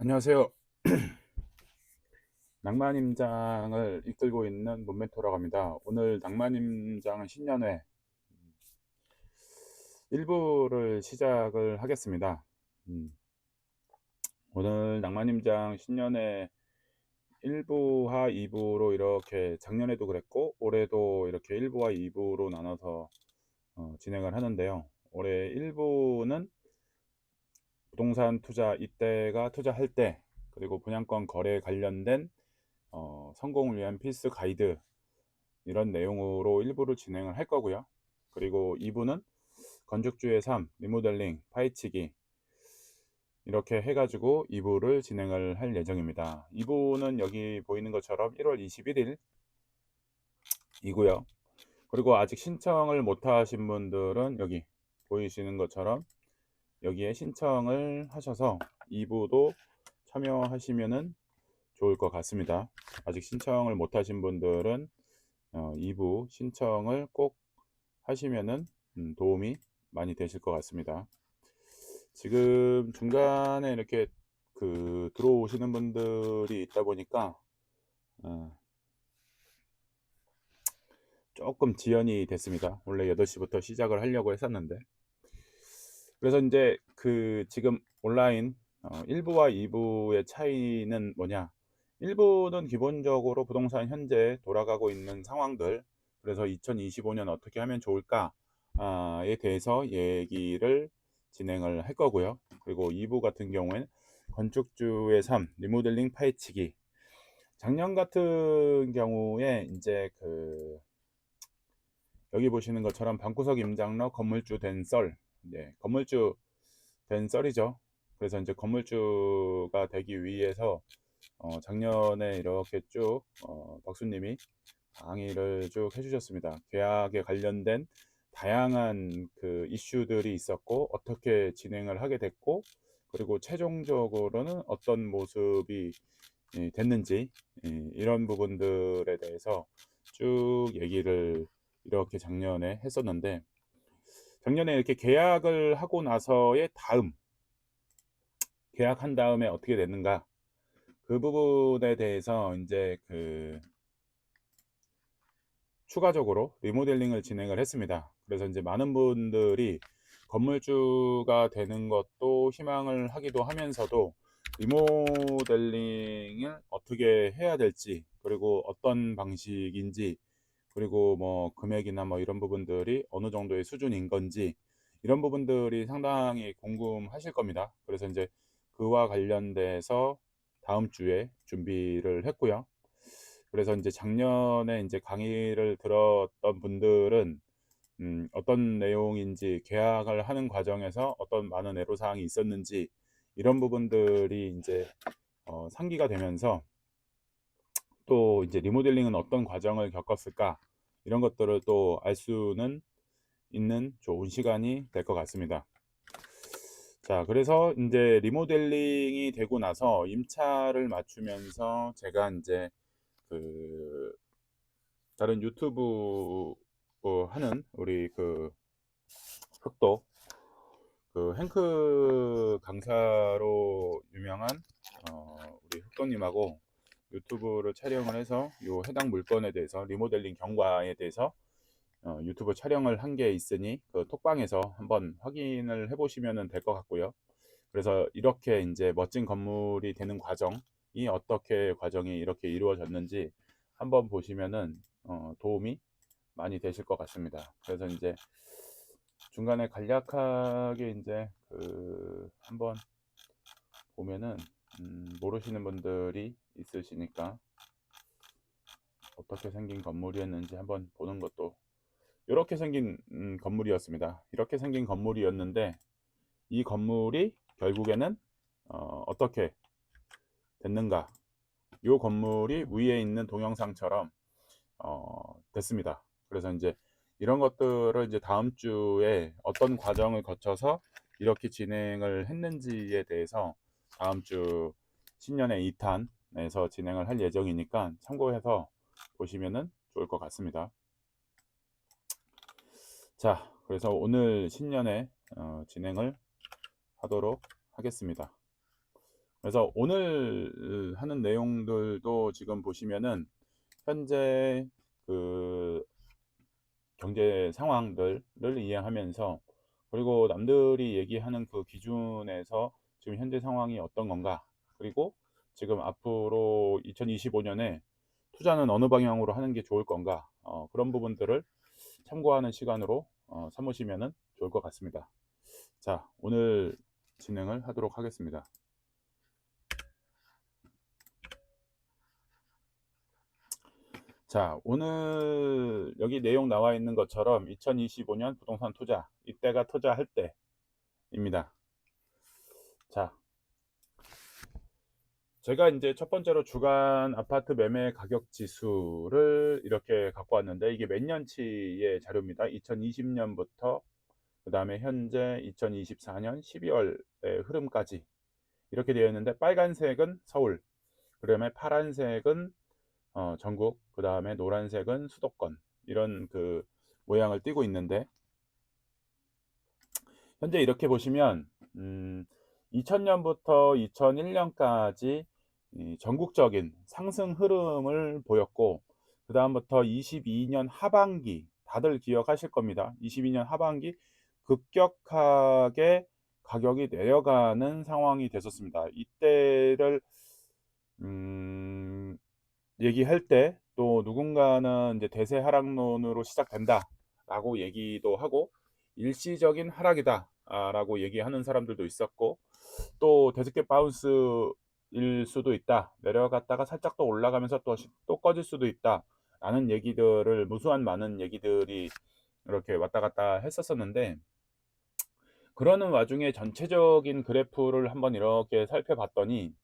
안녕하세요. 낭만임장을 이끌고 있는 문멘토라고 합니다. 오늘 낭만임장 신년회 1부를 시작을 하겠습니다. 음, 오늘 낭만임장 신년회 1부와 2부로 이렇게 작년에도 그랬고 올해도 이렇게 1부와 2부로 나눠서 진행을 하는데요. 올해 1부는 부동산 투자 이때가 투자할 때, 그리고 분양권 거래 관련된 성공을 위한 필수 가이드, 이런 내용으로 1부를 진행을 할 거고요. 그리고 2부는 건축주의 삶, 리모델링, 파헤치기, 이렇게 해가지고 2부를 진행을 할 예정입니다. 2부는 여기 보이는 것처럼 1월 21일 이고요. 그리고 아직 신청을 못 하신 분들은 여기 보이시는 것처럼 여기에 신청을 하셔서 2부도 참여하시면은 좋을 것 같습니다. 아직 신청을 못 하신 분들은 2부 신청을 꼭 하시면은 도움이 많이 되실 것 같습니다. 지금 중간에 이렇게 들어오시는 분들이 있다 보니까 어, 조금 지연이 됐습니다. 원래 8시부터 시작을 하려고 했었는데, 그래서 이제 지금 온라인 1부와 2부의 차이는 뭐냐? 1부는 기본적으로 부동산 현재 돌아가고 있는 상황들, 그래서 2025년 어떻게 하면 좋을까에 대해서 얘기를 진행을 할 거고요. 그리고 2부 같은 경우에는 건축주의 삶, 리모델링 파헤치기. 작년 같은 경우에 이제 여기 보시는 것처럼 방구석 임장로 건물주 된 썰, 네, 건물주 된 썰이죠. 그래서 이제 건물주가 되기 위해서 작년에 이렇게 쭉 박수님이 강의를 쭉 해주셨습니다. 계약에 관련된 다양한 이슈들이 있었고 어떻게 진행을 하게 됐고, 그리고 최종적으로는 어떤 모습이 됐는지, 이런 부분들에 대해서 쭉 얘기를 이렇게 작년에 했었는데, 작년에 이렇게 계약을 하고 나서의 계약한 다음에 어떻게 됐는가, 그 부분에 대해서 이제 추가적으로 리모델링을 진행을 했습니다. 그래서 이제 많은 분들이 건물주가 되는 것도 희망을 하기도 하면서도 리모델링을 어떻게 해야 될지, 그리고 어떤 방식인지, 그리고 뭐 금액이나 뭐 이런 부분들이 어느 정도의 수준인 건지, 이런 부분들이 상당히 궁금하실 겁니다. 그래서 이제 그와 관련돼서 다음 주에 준비를 했고요. 그래서 이제 작년에 이제 강의를 들었던 분들은 어떤 내용인지, 계약을 하는 과정에서 어떤 많은 애로사항이 있었는지, 이런 부분들이 이제 상기가 되면서 또 이제 리모델링은 어떤 과정을 겪었을까, 이런 것들을 또 알 수는 있는 좋은 시간이 될 것 같습니다. 자, 그래서 이제 리모델링이 되고 나서 임차를 맞추면서 제가 이제 그 다른 유튜브 하는 우리 흑도 행크 강사로 유명한 우리 흑도님하고 유튜브를 촬영을 해서 요 해당 물건에 대해서 리모델링 경과에 대해서 유튜브 촬영을 한 게 있으니 그 톡방에서 한번 확인을 해보시면 될 것 같고요. 그래서 이렇게 이제 멋진 건물이 되는 과정이 어떻게 과정이 이렇게 이루어졌는지 한번 보시면은 도움이 많이 되실 것 같습니다. 그래서 이제 중간에 간략하게 이제 한번 보면은 모르시는 분들이 있으시니까 어떻게 생긴 건물이었는지 한번 보는 것도, 이렇게 생긴 건물이었습니다. 이렇게 생긴 건물이었는데 이 건물이 결국에는 어떻게 됐는가, 이 건물이 위에 있는 동영상처럼 됐습니다. 그래서 이제 이런 것들을 이제 다음 주에 어떤 과정을 거쳐서 이렇게 진행을 했는지에 대해서 다음 주 신년의 2탄에서 진행을 할 예정이니까 참고해서 보시면은 좋을 것 같습니다. 자, 그래서 오늘 신년회 진행을 하도록 하겠습니다. 그래서 오늘 하는 내용들도 지금 보시면은 현재 그 경제 상황들을 이해하면서, 그리고 남들이 얘기하는 그 기준에서 지금 현재 상황이 어떤 건가, 그리고 지금 앞으로 2025년에 투자는 어느 방향으로 하는 게 좋을 건가, 그런 부분들을 참고하는 시간으로 삼으시면 좋을 것 같습니다. 자, 오늘 진행을 하도록 하겠습니다. 자, 오늘 여기 내용 나와 있는 것처럼 2025년 부동산 투자, 이때가 투자할 때입니다. 자, 제가 이제 첫 번째로 주간 아파트 매매 가격 지수를 이렇게 갖고 왔는데, 이게 몇 년치의 자료입니다. 2020년부터 그 다음에 현재 2024년 12월의 흐름까지 이렇게 되어 있는데, 빨간색은 서울, 그다음에 파란색은 전국, 그 다음에 노란색은 수도권, 이런 그 모양을 띠고 있는데, 현재 이렇게 보시면 2000년부터 2001년까지 전국적인 상승 흐름을 보였고, 그 다음부터 22년 하반기, 다들 기억하실 겁니다. 22년 하반기 급격하게 가격이 내려가는 상황이 됐었습니다. 이때를 얘기할 때 또 누군가는 이제 대세 하락론으로 시작된다라고 얘기도 하고, 일시적인 하락이다라고 얘기하는 사람들도 있었고, 또 데스켓 바운스일 수도 있다, 내려갔다가 살짝 또 올라가면서 또 꺼질 수도 있다라는 얘기들을, 무수한 많은 얘기들이 이렇게 왔다 갔다 했었었는데, 그러는 와중에 전체적인 그래프를 한번 이렇게 살펴봤더니,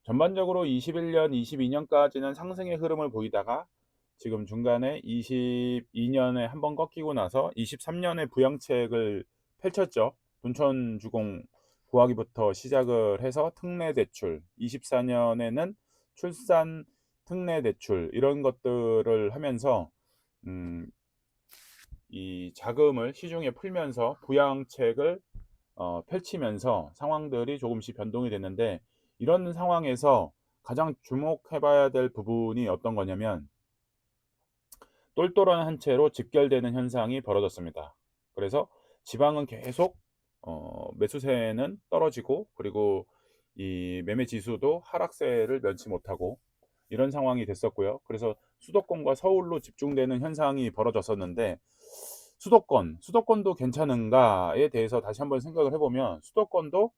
전반적으로 21년, 22년까지는 상승의 흐름을 보이다가 지금 중간에 22년에 한번 꺾이고 나서 23년에 부양책을 펼쳤죠. 둔촌주공 구하기부터 시작을 해서 특례 대출, 24년에는 출산 특례 대출, 이런 것들을 하면서 음, 이 자금을 시중에 풀면서 부양책을 펼치면서 상황들이 조금씩 변동이 됐는데, 이런 상황에서 가장 주목해 봐야 될 부분이 어떤 거냐면, 똘똘한 한 채로 직결되는 현상이 벌어졌습니다. 그래서 지방은 계속 매수세는 떨어지고, 그리고 이 매매 지수도 하락세를 면치 못하고, 이런 상황이 됐었고요. 그래서 수도권과 서울로 집중되는 현상이 벌어졌었는데, 수도권도 괜찮은가에 대해서 다시 한번 생각을 해보면, 수도권도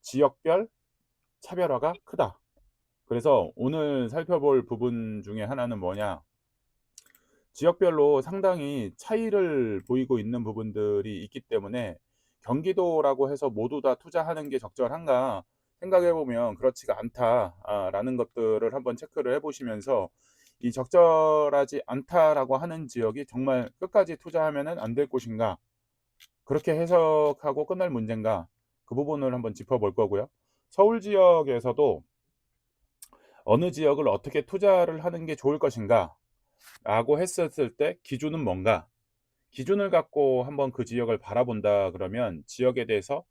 지역별 차별화가 크다. 그래서 오늘 살펴볼 부분 중에 하나는 뭐냐, 지역별로 상당히 차이를 보이고 있는 부분들이 있기 때문에, 경기도라고 해서 모두 다 투자하는 게 적절한가 생각해 보면 그렇지가 않다라는 것들을 한번 체크를 해 보시면서, 이 적절하지 않다라고 하는 지역이 정말 끝까지 투자하면 안 될 곳인가, 그렇게 해석하고 끝날 문제인가, 그 부분을 한번 짚어볼 거고요. 서울 지역에서도 어느 지역을 어떻게 투자를 하는 게 좋을 것인가 라고 했었을 때 기준은 뭔가, 기준을 갖고 한번 그 지역을 바라본다 그러면 지역에 대해서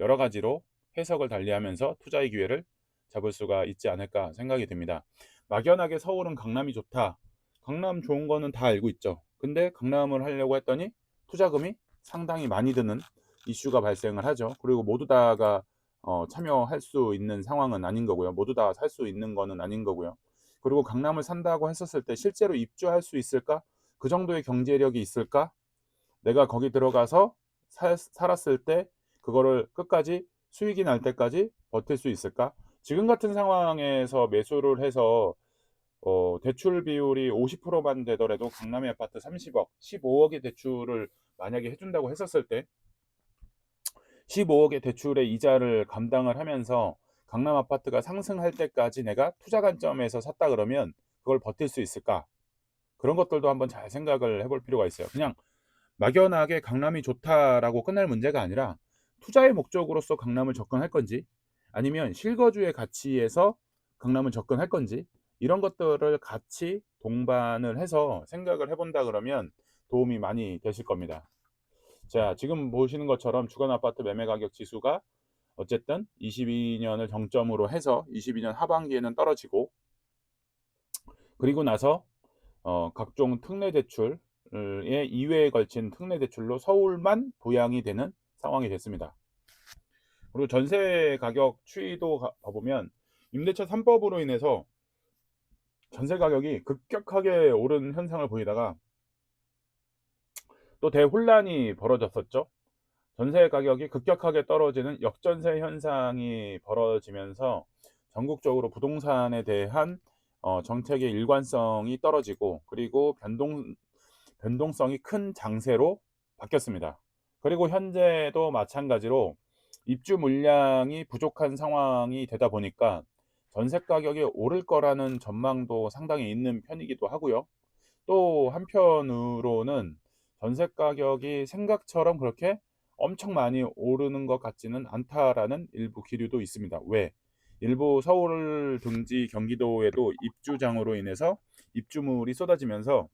여러 가지로 해석을 달리하면서 투자의 기회를 잡을 수가 있지 않을까 생각이 듭니다. 막연하게 서울은 강남이 좋다, 강남 좋은 거는 다 알고 있죠. 근데 강남을 하려고 했더니 투자금이 상당히 많이 드는 이슈가 발생을 하죠. 그리고 모두 다가 참여할 수 있는 상황은 아닌 거고요. 모두 다 살 수 있는 거는 아닌 거고요. 그리고 강남을 산다고 했었을 때 실제로 입주할 수 있을까? 그 정도의 경제력이 있을까? 내가 거기 들어가서 살았을 때 그거를 끝까지 수익이 날 때까지 버틸 수 있을까? 지금 같은 상황에서 매수를 해서 대출 비율이 50%만 되더라도 강남의 아파트 30억, 15억의 대출을 만약에 해준다고 했었을 때, 15억의 대출의 이자를 감당을 하면서 강남 아파트가 상승할 때까지 내가 투자 관점에서 샀다 그러면 그걸 버틸 수 있을까? 그런 것들도 한번 잘 생각을 해볼 필요가 있어요. 그냥 막연하게 강남이 좋다라고 끝날 문제가 아니라, 투자의 목적으로서 강남을 접근할 건지, 아니면 실거주의 가치에서 강남을 접근할 건지, 이런 것들을 같이 동반을 해서 생각을 해본다 그러면 도움이 많이 되실 겁니다. 자, 지금 보시는 것처럼 주간 아파트 매매 가격 지수가 어쨌든 22년을 정점으로 해서 22년 하반기에는 떨어지고, 그리고 나서 각종 특례 대출의 2회에 걸친 특례 대출로 서울만 부양이 되는 상황이 됐습니다. 그리고 전세 가격 추이도 봐보면 임대차 3법으로 인해서 전세 가격이 급격하게 오른 현상을 보이다가 또 대혼란이 벌어졌었죠. 전세 가격이 급격하게 떨어지는 역전세 현상이 벌어지면서 전국적으로 부동산에 대한 정책의 일관성이 떨어지고, 그리고 변동성이 큰 장세로 바뀌었습니다. 그리고 현재도 마찬가지로 입주 물량이 부족한 상황이 되다 보니까 전세 가격이 오를 거라는 전망도 상당히 있는 편이기도 하고요. 또 한편으로는 전세 가격이 생각처럼 그렇게 엄청 많이 오르는 것 같지는 않다라는 일부 기류도 있습니다. 왜? 일부 서울 등지 경기도에도 입주장으로 인해서 입주물이 쏟아지면서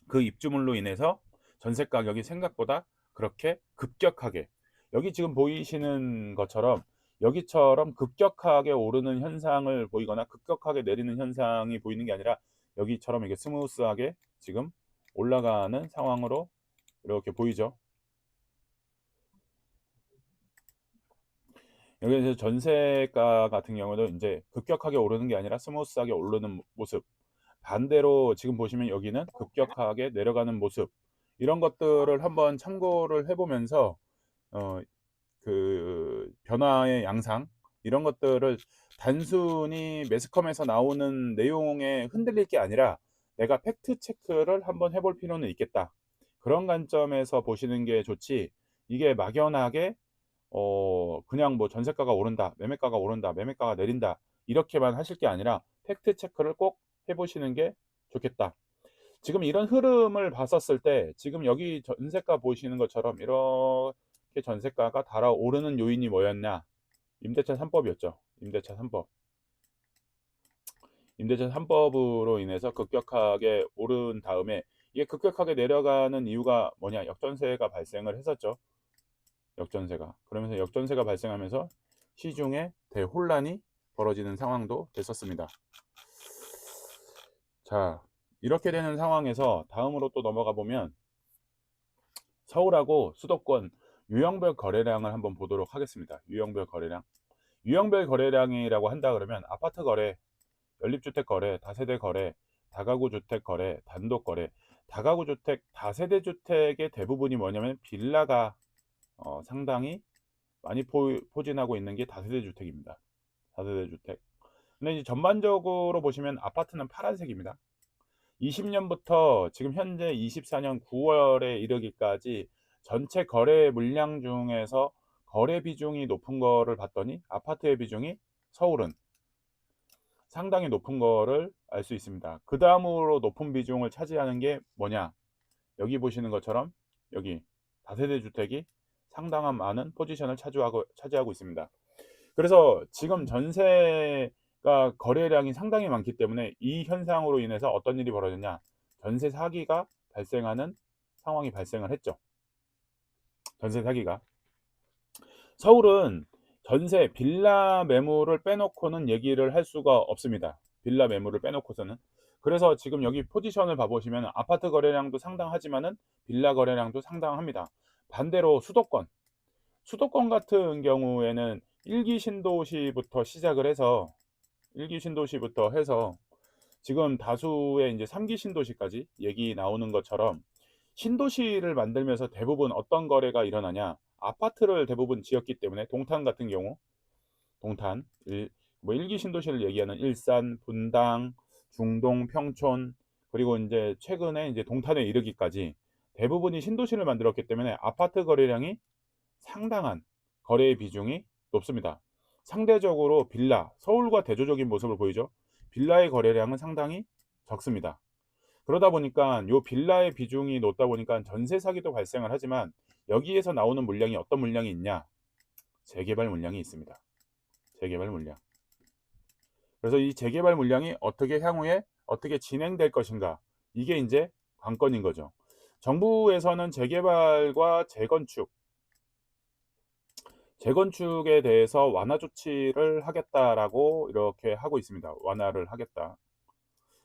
그 입주물로 인해서 전세 가격이 생각보다 그렇게 급격하게, 여기 지금 보이시는 것처럼 여기처럼 급격하게 오르는 현상을 보이거나 급격하게 내리는 현상이 보이는 게 아니라 여기처럼 이게 스무스하게 지금 올라가는 상황으로 이렇게 보이죠. 여기서 전세가 같은 경우도 이제 급격하게 오르는 게 아니라 스무스하게 오르는 모습, 반대로 지금 보시면 여기는 급격하게 내려가는 모습, 이런 것들을 한번 참고를 해보면서 어, 그 변화의 양상, 이런 것들을 단순히 매스컴에서 나오는 내용에 흔들릴 게 아니라 내가 팩트 체크를 한번 해볼 필요는 있겠다. 그런 관점에서 보시는 게 좋지, 이게 막연하게 그냥 뭐 전세가가 오른다, 매매가가 오른다, 매매가가 내린다, 이렇게만 하실 게 아니라 팩트 체크를 꼭 해보시는 게 좋겠다. 지금 이런 흐름을 봤었을 때 지금 여기 전세가 보시는 것처럼 이렇게 전세가가 달아오르는 요인이 뭐였냐? 임대차 3법이었죠. 임대차 3법. 임대차 3법으로 인해서 급격하게 오른 다음에 이게 급격하게 내려가는 이유가 뭐냐? 역전세가 발생을 했었죠. 역전세가. 그러면서 역전세가 발생하면서 시중에 대혼란이 벌어지는 상황도 됐었습니다. 자, 이렇게 되는 상황에서 다음으로 또 넘어가 보면 서울하고 수도권 유형별 거래량을 한번 보도록 하겠습니다. 유형별 거래량. 유형별 거래량이라고 한다 그러면 아파트 거래, 연립주택 거래, 다세대 거래, 다가구 주택 거래, 단독 거래. 다가구 주택, 다세대 주택의 대부분이 뭐냐면 빌라가 상당히 많이 포진하고 있는 게 다세대 주택입니다. 다세대 주택. 근데 이제 전반적으로 보시면 아파트는 파란색입니다. 20년부터 지금 현재 24년 9월에 이르기까지 전체 거래 물량 중에서 거래 비중이 높은 거를 봤더니 아파트의 비중이 서울은 상당히 높은 거를 알 수 있습니다. 그 다음으로 높은 비중을 차지하는 게 뭐냐? 여기 보시는 것처럼 여기 다세대 주택이 상당한 많은 포지션을 차지하고 있습니다. 그래서 지금 전세가 거래량이 상당히 많기 때문에 이 현상으로 인해서 어떤 일이 벌어졌냐? 전세 사기가 발생하는 상황이 발생을 했죠. 전세 사기가. 서울은 전세 빌라 매물을 빼놓고는 얘기를 할 수가 없습니다. 빌라 매물을 빼놓고서는. 그래서 지금 여기 포지션을 봐보시면 아파트 거래량도 상당하지만은 빌라 거래량도 상당합니다. 반대로 수도권 같은 경우에는 1기 신도시부터 시작을 해서 1기 신도시부터 해서 지금 다수의 이제 3기 신도시까지 얘기 나오는 것처럼 신도시를 만들면서 대부분 어떤 거래가 일어나냐? 아파트를 대부분 지었기 때문에 동탄 같은 경우 동탄 뭐 1기 신도시를 얘기하는 일산, 분당, 중동, 평촌, 그리고 이제 최근에 이제 동탄에 이르기까지 대부분이 신도시를 만들었기 때문에 아파트 거래량이 상당한 거래의 비중이 높습니다. 상대적으로 빌라, 서울과 대조적인 모습을 보이죠. 빌라의 거래량은 상당히 적습니다. 그러다 보니까 요 빌라의 비중이 높다 보니까 전세 사기도 발생을 하지만 여기에서 나오는 물량이 어떤 물량이 있냐? 재개발 물량이 있습니다. 재개발 물량. 그래서 이 재개발 물량이 어떻게 향후에 어떻게 진행될 것인가? 이게 이제 관건인 거죠. 정부에서는 재개발과 재건축, 재건축에 대해서 완화 조치를 하겠다라고 이렇게 하고 있습니다. 완화를 하겠다.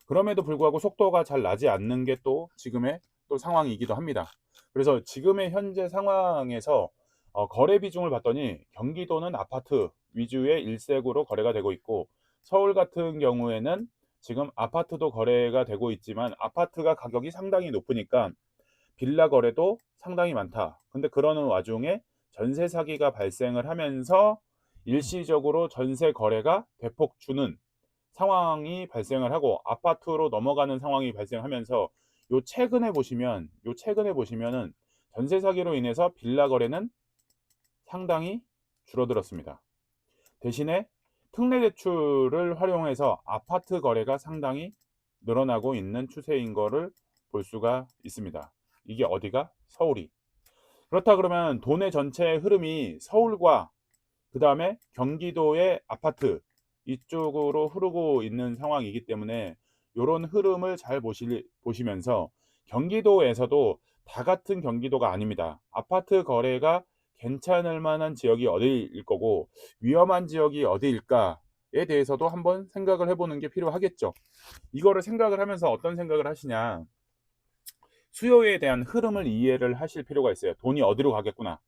그럼에도 불구하고 속도가 잘 나지 않는 게 또 지금의 또 상황이기도 합니다. 그래서 지금의 현재 상황에서 거래 비중을 봤더니 경기도는 아파트 위주의 일색으로 거래가 되고 있고, 서울 같은 경우에는 지금 아파트도 거래가 되고 있지만 아파트가 가격이 상당히 높으니까 빌라 거래도 상당히 많다. 근데 그러는 와중에 전세 사기가 발생을 하면서 일시적으로 전세 거래가 대폭 주는 상황이 발생을 하고 아파트로 넘어가는 상황이 발생하면서 요 최근에 보시면은 전세 사기로 인해서 빌라 거래는 상당히 줄어들었습니다. 대신에 특례 대출을 활용해서 아파트 거래가 상당히 늘어나고 있는 추세인 거를 볼 수가 있습니다. 이게 어디가? 서울이. 그렇다 그러면 돈의 전체 흐름이 서울과 그다음에 경기도의 아파트 이쪽으로 흐르고 있는 상황이기 때문에 요런 흐름을 잘 보시면서 경기도에서도 다 같은 경기도가 아닙니다. 아파트 거래가 괜찮을 만한 지역이 어디일 거고 위험한 지역이 어디일까에 대해서도 한번 생각을 해 보는 게 필요하겠죠. 이거를 생각을 하면서 어떤 생각을 하시냐. 수요에 대한 흐름을 이해를 하실 필요가 있어요. 돈이 어디로 가겠구나.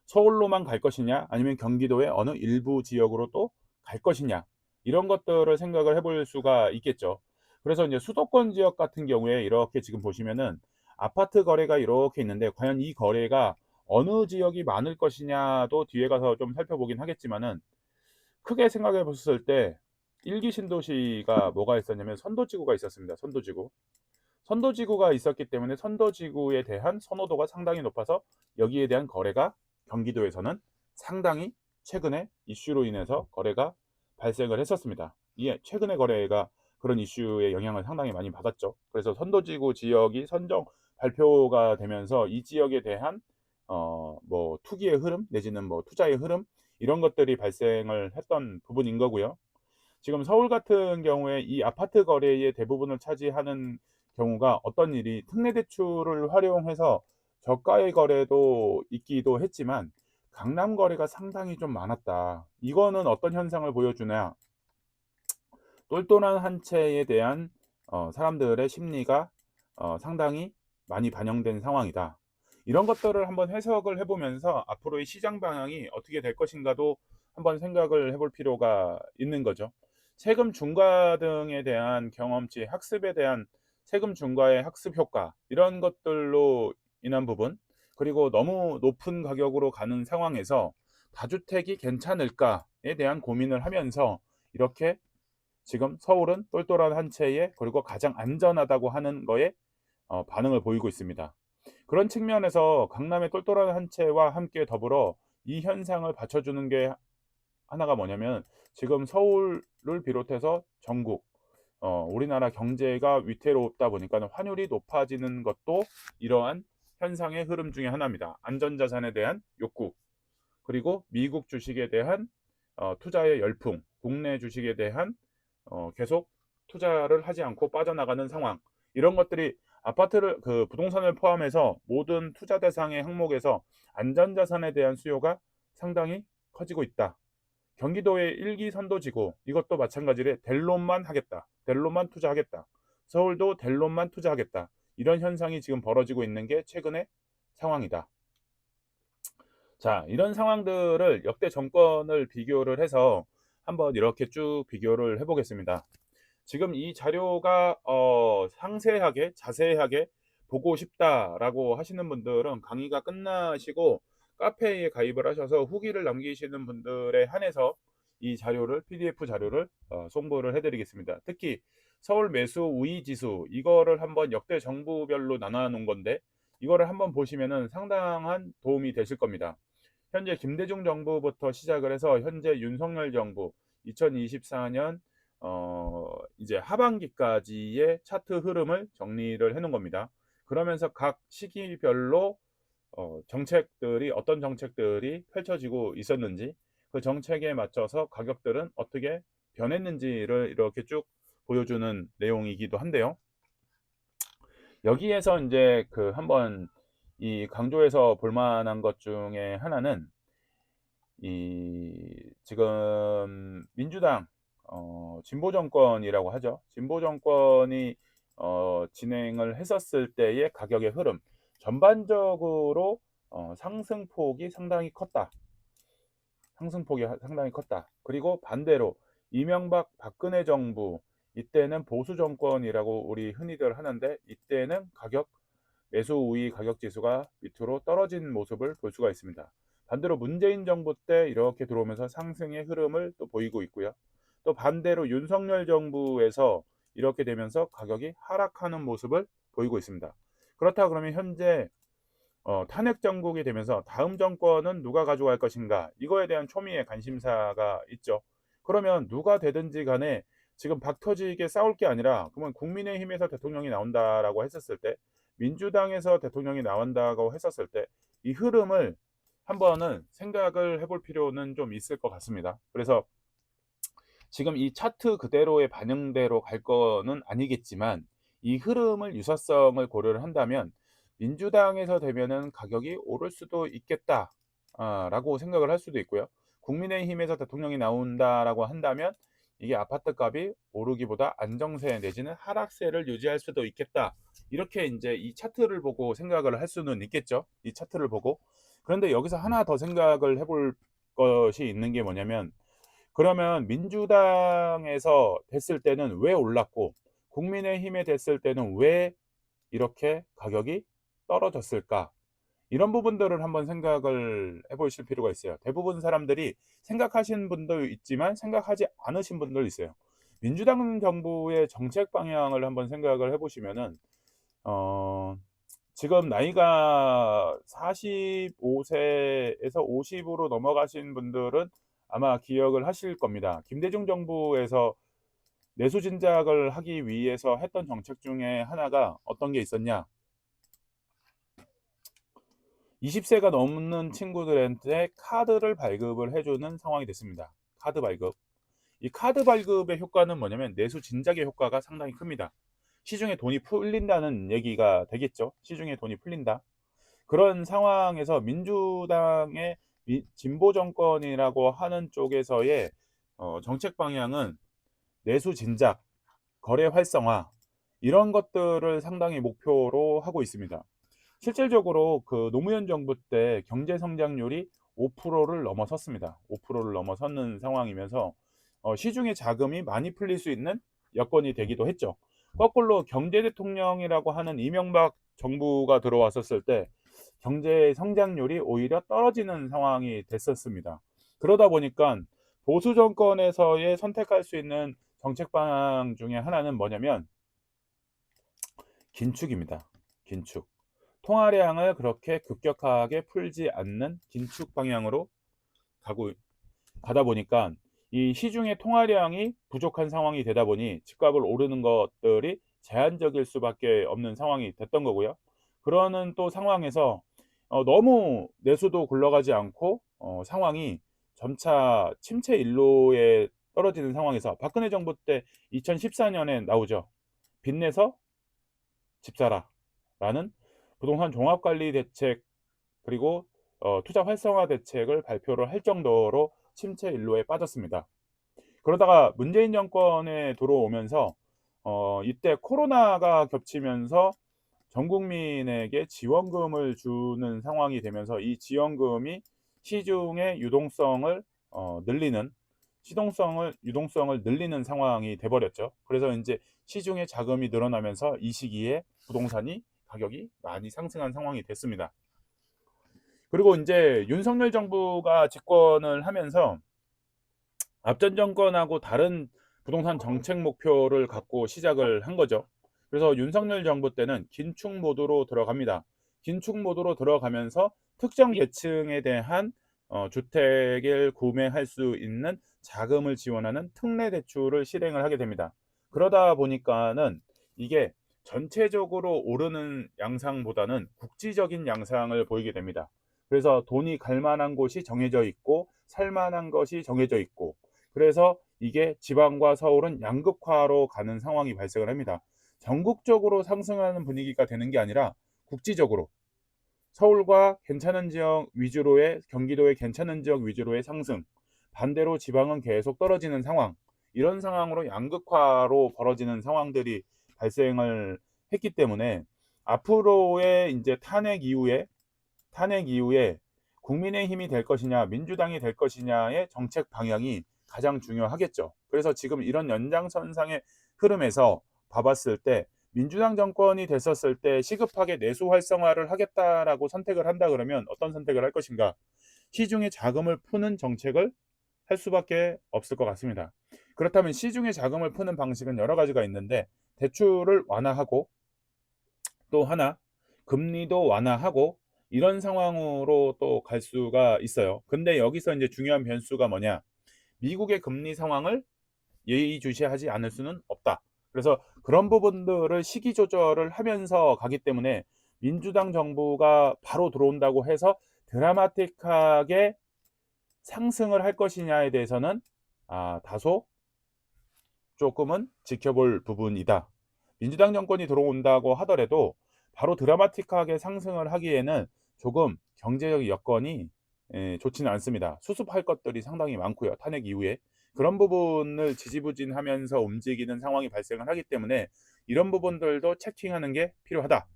서울로만 갈 것이냐 아니면 경기도의 어느 일부 지역으로 또 갈 것이냐, 이런 것들을 생각을 해볼 수가 있겠죠. 그래서 이제 수도권 지역 같은 경우에 이렇게 지금 보시면은 아파트 거래가 이렇게 있는데 과연 이 거래가 어느 지역이 많을 것이냐도 뒤에 가서 좀 살펴보긴 하겠지만은, 크게 생각해 봤을 때 1기 신도시가 뭐가 있었냐면 선도지구가 있었습니다. 선도지구가 있었기 때문에 선도지구에 대한 선호도가 상당히 높아서 여기에 대한 거래가 경기도에서는 상당히 최근에 이슈로 인해서 거래가 발생을 했었습니다. 이 최근의 거래가 그런 이슈의 영향을 상당히 많이 받았죠. 그래서 선도지구 지역이 선정 발표가 되면서 이 지역에 대한 뭐 투기의 흐름 내지는 뭐 투자의 흐름, 이런 것들이 발생을 했던 부분인 거고요. 지금 서울 같은 경우에 이 아파트 거래의 대부분을 차지하는 경우가 어떤 일이, 특례 대출을 활용해서 저가의 거래도 있기도 했지만 강남 거래가 상당히 좀 많았다. 이거는 어떤 현상을 보여주냐? 똘똘한 한 채에 대한 사람들의 심리가 상당히 많이 반영된 상황이다. 이런 것들을 한번 해석을 해보면서 앞으로의 시장 방향이 어떻게 될 것인가도 한번 생각을 해볼 필요가 있는 거죠. 세금 중과 등에 대한 경험치, 학습에 대한 세금 중과의 학습 효과, 이런 것들로 인한 부분, 그리고 너무 높은 가격으로 가는 상황에서 다주택이 괜찮을까에 대한 고민을 하면서 이렇게 지금 서울은 똘똘한 한 채에 그리고 가장 안전하다고 하는 거에 반응을 보이고 있습니다. 그런 측면에서 강남의 똘똘한 한 채와 함께 더불어 이 현상을 받쳐주는 게 하나가 뭐냐면, 지금 서울을 비롯해서 전국 우리나라 경제가 위태롭다 보니까 환율이 높아지는 것도 이러한 현상의 흐름 중에 하나입니다. 안전자산에 대한 욕구, 그리고 미국 주식에 대한 투자의 열풍, 국내 주식에 대한 계속 투자를 하지 않고 빠져나가는 상황, 이런 것들이 아파트를 부동산을 포함해서 모든 투자 대상의 항목에서 안전자산에 대한 수요가 상당히 커지고 있다. 경기도의 일기 선도지구 이것도 마찬가지로 델론만 하겠다. 델론만 투자하겠다. 서울도 델론만 투자하겠다. 이런 현상이 지금 벌어지고 있는 게 최근의 상황이다. 자, 이런 상황들을 역대 정권을 비교를 해서 한번 이렇게 쭉 비교를 해보겠습니다. 지금 이 자료가 상세하게 자세하게 보고 싶다라고 하시는 분들은 강의가 끝나시고 카페에 가입을 하셔서 후기를 남기시는 분들에 한해서 이 자료를 PDF 자료를 송부를 해드리겠습니다. 특히 서울 매수 우위 지수 이거를 한번 역대 정부별로 나눠 놓은 건데, 이거를 한번 보시면은 상당한 도움이 되실 겁니다. 현재 김대중 정부부터 시작을 해서 현재 윤석열 정부 2024년 이제 하반기까지의 차트 흐름을 정리를 해 놓은 겁니다. 그러면서 각 시기별로 정책들이 어떤 정책들이 펼쳐지고 있었는지, 그 정책에 맞춰서 가격들은 어떻게 변했는지를 이렇게 쭉 보여주는 내용이기도 한데요. 여기에서 이제 한번 이 강조해서 볼 만한 것 중에 하나는 이 지금 민주당 진보 정권이라고 하죠. 진보 정권이 진행을 했었을 때의 가격의 흐름 전반적으로 상승폭이 상당히 컸다. 상승폭이 상당히 컸다. 그리고 반대로 이명박 박근혜 정부 이때는 보수 정권이라고 우리 흔히들 하는데 이때는 매수 우위 가격 지수가 밑으로 떨어진 모습을 볼 수가 있습니다. 반대로 문재인 정부 때 이렇게 들어오면서 상승의 흐름을 또 보이고 있고요. 또 반대로 윤석열 정부에서 이렇게 되면서 가격이 하락하는 모습을 보이고 있습니다. 그렇다 그러면 현재 탄핵 정국이 되면서 다음 정권은 누가 가져갈 것인가 이거에 대한 초미의 관심사가 있죠. 그러면 누가 되든지 간에 지금 박 터지게 싸울 게 아니라 그러면 국민의힘에서 대통령이 나온다라고 했었을 때 민주당에서 대통령이 나온다고 했었을 때 이 흐름을 한번은 생각을 해볼 필요는 좀 있을 것 같습니다. 그래서 지금 이 차트 그대로의 반영대로 갈 거는 아니겠지만 이 흐름을 유사성을 고려를 한다면 민주당에서 되면은 가격이 오를 수도 있겠다 라고 생각을 할 수도 있고요. 국민의힘에서 대통령이 나온다라고 한다면 이게 아파트 값이 오르기보다 안정세 내지는 하락세를 유지할 수도 있겠다. 이렇게 이제 이 차트를 보고 생각을 할 수는 있겠죠. 이 차트를 보고. 그런데 여기서 하나 더 생각을 해볼 것이 있는 게 뭐냐면 그러면 민주당에서 됐을 때는 왜 올랐고 국민의힘에 됐을 때는 왜 이렇게 가격이 떨어졌을까? 이런 부분들을 한번 생각을 해보실 필요가 있어요. 대부분 사람들이 생각하신 분도 있지만 생각하지 않으신 분도 있어요. 민주당 정부의 정책 방향을 한번 생각을 해보시면은 어, 지금 나이가 45세에서 50으로 넘어가신 분들은 아마 기억을 하실 겁니다. 김대중 정부에서 내수 진작을 하기 위해서 했던 정책 중에 하나가 어떤 게 있었냐? 20세가 넘는 친구들한테 카드를 발급을 해주는 상황이 됐습니다. 카드 발급. 이 카드 발급의 효과는 뭐냐면 내수 진작의 효과가 상당히 큽니다. 시중에 돈이 풀린다는 얘기가 되겠죠. 시중에 돈이 풀린다. 그런 상황에서 민주당의 진보 정권이라고 하는 쪽에서의 정책 방향은 내수 진작, 거래 활성화 이런 것들을 상당히 목표로 하고 있습니다. 실질적으로 그 노무현 정부 때 경제 성장률이 5%를 넘어섰습니다. 5%를 넘어섰는 상황이면서 시중에 자금이 많이 풀릴 수 있는 여건이 되기도 했죠. 거꾸로 경제 대통령이라고 하는 이명박 정부가 들어왔었을 때 경제 성장률이 오히려 떨어지는 상황이 됐었습니다. 그러다 보니까 보수 정권에서의 선택할 수 있는 정책 방향 중에 하나는 뭐냐면 긴축입니다. 긴축. 통화량을 그렇게 급격하게 풀지 않는 긴축 방향으로 가다 보니까 이 시중의 통화량이 부족한 상황이 되다 보니 집값을 오르는 것들이 제한적일 수밖에 없는 상황이 됐던 거고요. 그러는 또 상황에서 너무 내수도 굴러가지 않고 상황이 점차 침체 일로에 떨어지는 상황에서 박근혜 정부 때 2014년에 나오죠. 빚내서 집 사라라는 부동산 종합관리 대책 그리고 투자 활성화 대책을 발표를 할 정도로 침체 일로에 빠졌습니다. 그러다가 문재인 정권에 들어오면서 이때 코로나가 겹치면서 전 국민에게 지원금을 주는 상황이 되면서 이 지원금이 시중의 유동성을 늘리는 유동성을 늘리는 상황이 돼 버렸죠. 그래서 이제 시중에 자금이 늘어나면서 이 시기에 부동산이 가격이 많이 상승한 상황이 됐습니다. 그리고 이제 윤석열 정부가 집권을 하면서 앞전 정권하고 다른 부동산 정책 목표를 갖고 시작을 한 거죠. 그래서 윤석열 정부 때는 긴축 모드로 들어갑니다. 긴축 모드로 들어가면서 특정 계층에 대한 주택을 구매할 수 있는 자금을 지원하는 특례 대출을 실행을 하게 됩니다. 그러다 보니까는 이게 전체적으로 오르는 양상보다는 국지적인 양상을 보이게 됩니다. 그래서 돈이 갈 만한 곳이 정해져 있고 살 만한 것이 정해져 있고 그래서 이게 지방과 서울은 양극화로 가는 상황이 발생을 합니다. 전국적으로 상승하는 분위기가 되는 게 아니라 국지적으로 서울과 괜찮은 지역 위주로의 경기도의 괜찮은 지역 위주로의 상승, 반대로 지방은 계속 떨어지는 상황, 이런 상황으로 양극화로 벌어지는 상황들이 발생을 했기 때문에 앞으로의 이제 탄핵 이후에 국민의힘이 될 것이냐 민주당이 될 것이냐의 정책 방향이 가장 중요하겠죠. 그래서 지금 이런 연장선상의 흐름에서 봐봤을 때 민주당 정권이 됐었을 때 시급하게 내수 활성화를 하겠다라고 선택을 한다 그러면 어떤 선택을 할 것인가? 시중에 자금을 푸는 정책을 할 수밖에 없을 것 같습니다. 그렇다면 시중에 자금을 푸는 방식은 여러 가지가 있는데 대출을 완화하고 또 하나 금리도 완화하고 이런 상황으로 또 갈 수가 있어요. 근데 여기서 이제 중요한 변수가 뭐냐? 미국의 금리 상황을 예의주시하지 않을 수는 없다. 그래서 그런 부분들을 시기 조절을 하면서 가기 때문에 민주당 정부가 바로 들어온다고 해서 드라마틱하게 상승을 할 것이냐에 대해서는 다소 조금은 지켜볼 부분이다. 민주당 정권이 들어온다고 하더라도 바로 드라마틱하게 상승을 하기에는 조금 경제적 여건이 좋지는 않습니다. 수습할 것들이 상당히 많고요. 탄핵 이후에 그런 부분을 지지부진하면서 움직이는 상황이 발생을 하기 때문에 이런 부분들도 체킹하는 게 필요하다.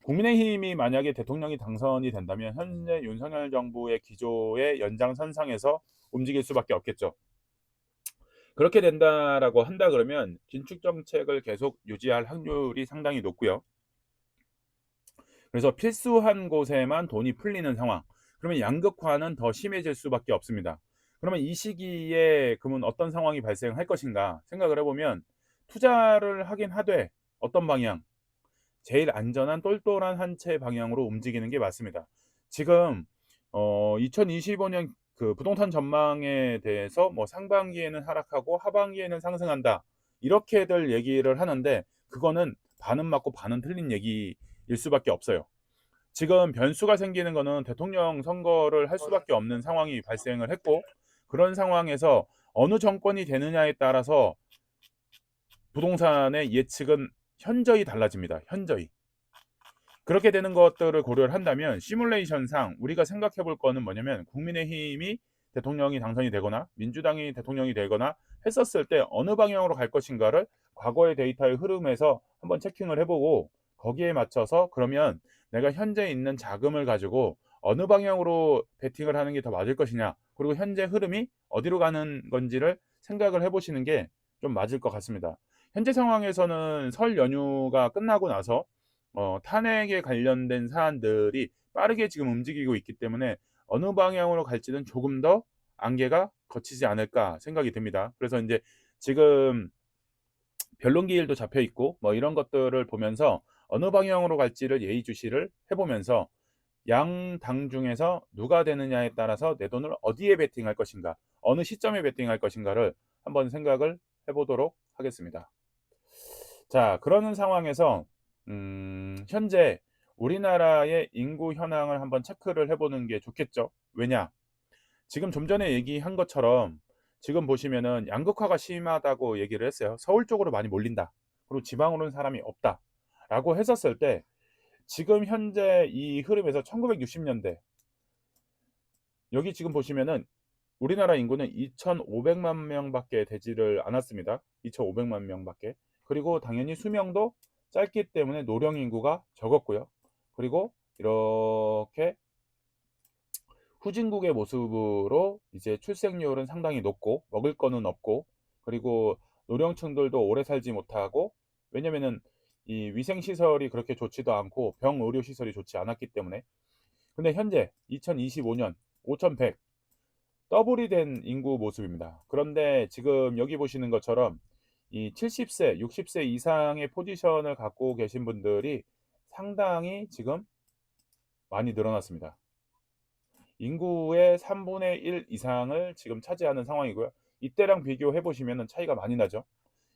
국민의힘이 만약에 대통령이 당선이 된다면 현재 윤석열 정부의 기조의 연장선상에서 움직일 수밖에 없겠죠. 그렇게 된다라고 한다 그러면 긴축 정책을 계속 유지할 확률이 상당히 높고요. 그래서 필수한 곳에만 돈이 풀리는 상황. 그러면 양극화는 더 심해질 수밖에 없습니다. 그러면 이 시기에 그러면 어떤 상황이 발생할 것인가 생각을 해보면 투자를 하긴 하되 어떤 방향? 제일 안전한 똘똘한 한 채 방향으로 움직이는 게 맞습니다. 지금 2025년 그 부동산 전망에 대해서 뭐 상반기에는 하락하고 하반기에는 상승한다. 이렇게들 얘기를 하는데 그거는 반은 맞고 반은 틀린 얘기일 수밖에 없어요. 지금 변수가 생기는 거는 대통령 선거를 할 수밖에 없는 상황이 발생을 했고 그런 상황에서 어느 정권이 되느냐에 따라서 부동산의 예측은 현저히 달라집니다. 현저히. 그렇게 되는 것들을 고려를 한다면 시뮬레이션상 우리가 생각해 볼 거는 뭐냐면 국민의힘이 대통령이 당선이 되거나 민주당이 대통령이 되거나 했었을 때 어느 방향으로 갈 것인가를 과거의 데이터의 흐름에서 한번 체킹을 해보고 거기에 맞춰서 그러면 내가 현재 있는 자금을 가지고 어느 방향으로 베팅을 하는 게 더 맞을 것이냐 그리고 현재 흐름이 어디로 가는 건지를 생각을 해보시는 게 좀 맞을 것 같습니다. 현재 상황에서는 설 연휴가 끝나고 나서 탄핵에 관련된 사안들이 빠르게 지금 움직이고 있기 때문에 어느 방향으로 갈지는 조금 더 안개가 걷히지 않을까 생각이 듭니다. 그래서 이제 지금 변론기일도 잡혀 있고 뭐 이런 것들을 보면서 어느 방향으로 갈지를 예의주시를 해보면서 양 당 중에서 누가 되느냐에 따라서 내 돈을 어디에 베팅할 것인가, 어느 시점에 베팅할 것인가를 한번 생각을 해보도록 하겠습니다. 자, 그러는 상황에서 현재 우리나라의 인구 현황을 한번 체크를 해보는 게 좋겠죠. 왜냐? 지금 좀 전에 얘기한 것처럼 지금 보시면은 양극화가 심하다고 얘기를 했어요. 서울 쪽으로 많이 몰린다. 그리고 지방으로는 사람이 없다. 라고 했었을 때 지금 현재 이 흐름에서 1960년대 여기 지금 보시면은 우리나라 인구는 2,500만 명밖에 되지를 않았습니다. 2,500만 명밖에. 그리고 당연히 수명도 짧기 때문에 노령 인구가 적었고요. 그리고 이렇게 후진국의 모습으로 이제 출생률은 상당히 높고 먹을 거는 없고 그리고 노령층들도 오래 살지 못하고 왜냐면은 이 위생 시설이 그렇게 좋지도 않고 병 의료 시설이 좋지 않았기 때문에 근데 현재 2025년 5,100 더블이 된 인구 모습입니다. 그런데 지금 여기 보시는 것처럼 이 70세, 60세 이상의 포지션을 갖고 계신 분들이 상당히 지금 많이 늘어났습니다. 인구의 3분의 1 이상을 지금 차지하는 상황이고요. 이때랑 비교해 보시면 차이가 많이 나죠.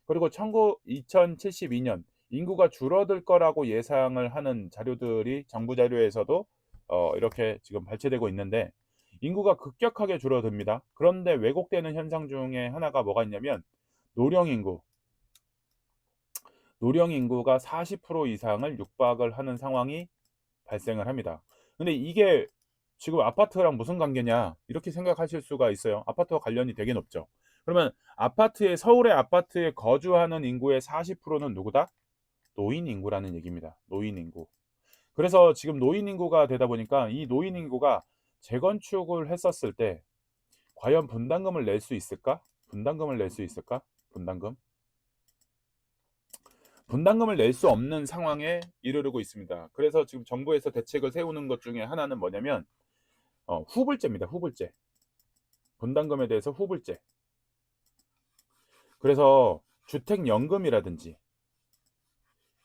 그리고 2072년 인구가 줄어들 거라고 예상을 하는 자료들이 정부 자료에서도 이렇게 지금 발췌되고 있는데 인구가 급격하게 줄어듭니다. 그런데 왜곡되는 현상 중에 하나가 뭐가 있냐면 노령 인구, 노령 인구가 40% 이상을 육박을 하는 상황이 발생을 합니다. 근데 이게 지금 아파트랑 무슨 관계냐 이렇게 생각하실 수가 있어요. 아파트와 관련이 되게 높죠. 그러면 서울의 아파트에 거주하는 인구의 40%는 누구다? 노인 인구라는 얘기입니다. 노인 인구. 그래서 지금 노인 인구가 되다 보니까 이 노인 인구가 재건축을 했었을 때 과연 분담금을 낼 수 있을까? 분담금을 낼 수 있을까? 분담금? 분담금을 낼 수 없는 상황에 이르르고 있습니다. 그래서 지금 정부에서 대책을 세우는 것 중에 하나는 뭐냐면 후불제입니다. 후불제. 분담금에 대해서 후불제. 그래서 주택연금이라든지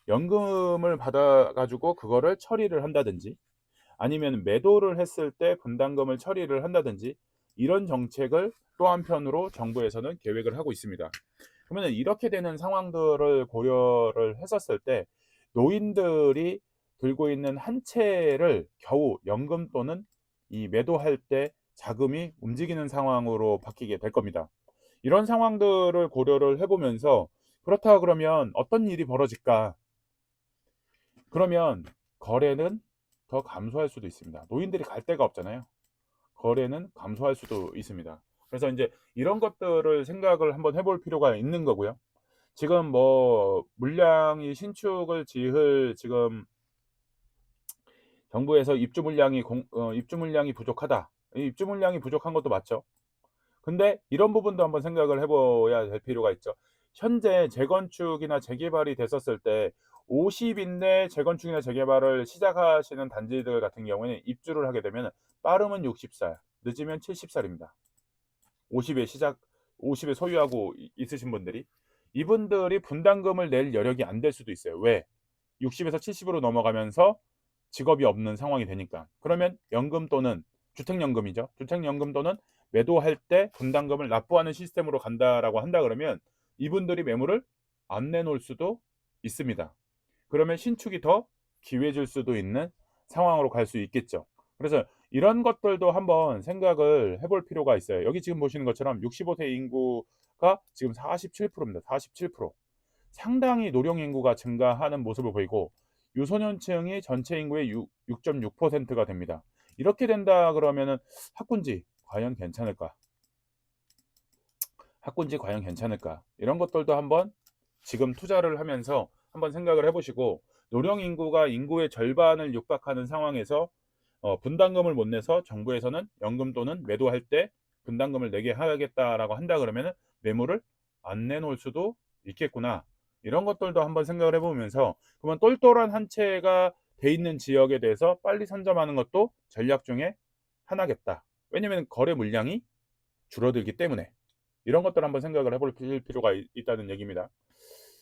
연금을 받아 가지고 그거를 처리를 한다든지 아니면 매도를 했을 때 분담금을 처리를 한다든지 이런 정책을 또 한편으로 정부에서는 계획을 하고 있습니다. 그러면 이렇게 되는 상황들을 고려를 했었을 때 노인들이 들고 있는 한 채를 겨우 연금 또는 이 매도할 때 자금이 움직이는 상황으로 바뀌게 될 겁니다. 이런 상황들을 고려를 해보면서 그렇다 그러면 어떤 일이 벌어질까? 그러면 거래는 더 감소할 수도 있습니다. 노인들이 갈 데가 없잖아요. 거래는 감소할 수도 있습니다. 그래서 이제 이런 것들을 생각을 한번 해볼 필요가 있는 거고요. 지금 뭐 물량이 신축을 지을 지금 정부에서 입주 물량이 부족하다. 이 입주 물량이 부족한 것도 맞죠. 근데 이런 부분도 한번 생각을 해봐야 될 필요가 있죠. 현재 재건축이나 재개발이 됐었을 때 50인내 재건축이나 재개발을 시작하시는 단지들 같은 경우에는 입주를 하게 되면 빠르면 60살, 늦으면 70살입니다. 50에 시작, 50에 소유하고 있으신 분들이 이분들이 분담금을 낼 여력이 안 될 수도 있어요. 왜? 60에서 70으로 넘어가면서 직업이 없는 상황이 되니까. 그러면 연금 또는 주택연금이죠. 주택연금 또는 매도할 때 분담금을 납부하는 시스템으로 간다라고 한다 그러면 이분들이 매물을 안 내놓을 수도 있습니다. 그러면 신축이 더 기회질 수도 있는 상황으로 갈 수 있겠죠. 그래서 이런 것들도 한번 생각을 해볼 필요가 있어요. 여기 지금 보시는 것처럼 65세 인구가 지금 47%입니다. 47%. 상당히 노령 인구가 증가하는 모습을 보이고 유소년층이 전체 인구의 6.6%가 됩니다. 이렇게 된다 그러면은 학군지 과연 괜찮을까? 학군지 과연 괜찮을까? 이런 것들도 한번 지금 투자를 하면서 한번 생각을 해보시고 노령 인구가 인구의 절반을 육박하는 상황에서 분담금을 못 내서 정부에서는 연금 또는 매도할 때 분담금을 내게 하겠다라고 한다 그러면은 매물을 안 내놓을 수도 있겠구나. 이런 것들도 한번 생각을 해보면서 그러면 똘똘한 한 채가 돼 있는 지역에 대해서 빨리 선점하는 것도 전략 중에 하나겠다. 왜냐면 거래 물량이 줄어들기 때문에 이런 것들 한번 생각을 해볼 필요가 있다는 얘기입니다.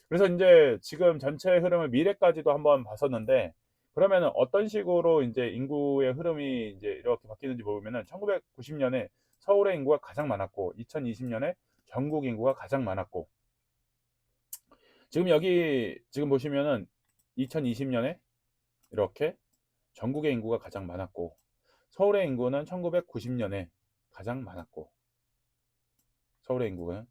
그래서 인제 지금 전체 흐름을 미래까지도 한번 봤었는데 그러면은 어떤 식으로 인제 인구의 흐름이 인제 이렇게 바뀌는지 보면은 1990 년에 서울의 인구가 가장 많았고 2020 년에 전국 인구가 가장 많았고 지금 여기 지금 보시면은 2020 년에 이렇게 전국의 인구가 가장 많았고 서울의 인구는 1990 년에 가장 많았고 서울의 인구는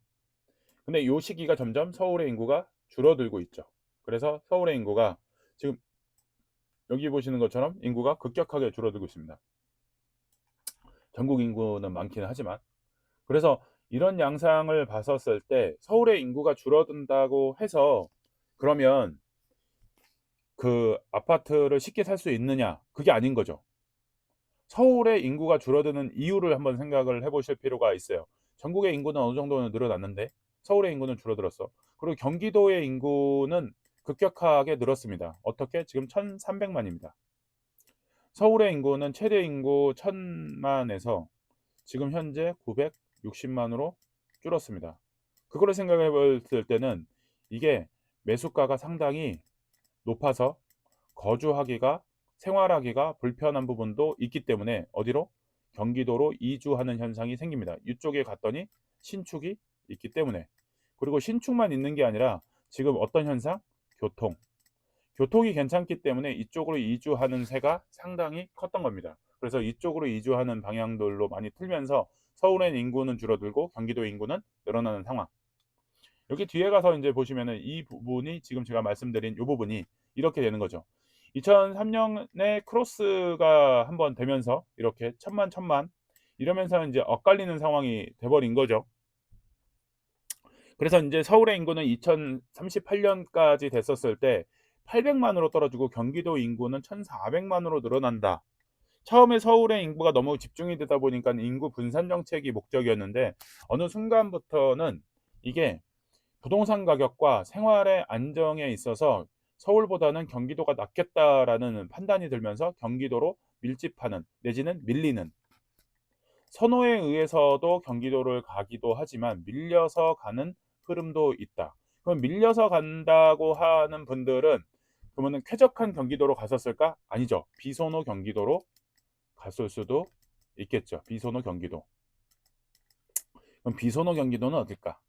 근데 요 시기가 점점 서울의 인구가 줄어들고 있죠. 그래서 서울의 인구가 지금 여기 보시는 것처럼 인구가 급격하게 줄어들고 있습니다. 전국 인구는 많기는 하지만 그래서 이런 양상을 봤었을 때 서울의 인구가 줄어든다고 해서 그러면 그 아파트를 쉽게 살 수 있느냐? 그게 아닌 거죠. 서울의 인구가 줄어드는 이유를 한번 생각을 해보실 필요가 있어요. 전국의 인구는 어느 정도는 늘어났는데 서울의 인구는 줄어들었어. 그리고 경기도의 인구는 급격하게 늘었습니다. 어떻게? 지금 1300만입니다. 서울의 인구는 최대 인구 1000만에서 지금 현재 960만으로 줄었습니다. 그거를 생각해 봤을 때는 이게 매수가가 상당히 높아서 거주하기가 생활하기가 불편한 부분도 있기 때문에 어디로? 경기도로 이주하는 현상이 생깁니다. 이쪽에 갔더니 신축이 있기 때문에. 그리고 신축만 있는 게 아니라 지금 어떤 현상? 교통. 교통이 괜찮기 때문에 이쪽으로 이주하는 새가 상당히 컸던 겁니다. 그래서 이쪽으로 이주하는 방향들로 많이 틀면서 서울의 인구는 줄어들고 경기도 인구는 늘어나는 상황. 여기 뒤에 가서 이제 보시면은 이 부분이 지금 제가 말씀드린 이 부분이 이렇게 되는 거죠. 2003년에 크로스가 한번 되면서 이렇게 천만 이러면서 인제 엇갈리는 상황이 돼 버린 거죠. 그래서 인제 서울의 인구는 2038년까지 됐었을 때 800만 으로 떨어지고 경기도 인구는 1,400만 으로 늘어난다. 처음에 서울의 인구가 너무 집중이 되다 보니깐 인구 분산 정책이 목적이었는데 어느 순간부터는 이게 부동산 가격과 생활의 안정에 있어서 '서울보다는 경기도가 낫겠다.'라는 판단이 들면서 경기도로 밀집하는 내지는 밀리는, 선호에 의해서도 경기도를 가기도 하지만 밀려서 가는 흐름도 있다. 그럼 밀려서 간다고 하는 분들은 그러면은 쾌적한 경기도로 갔었을까? 아니죠. 비선호 경기도로 갔을 수도 있겠죠. 비선호 경기도. 그럼 비선호 경기도는 어딜까?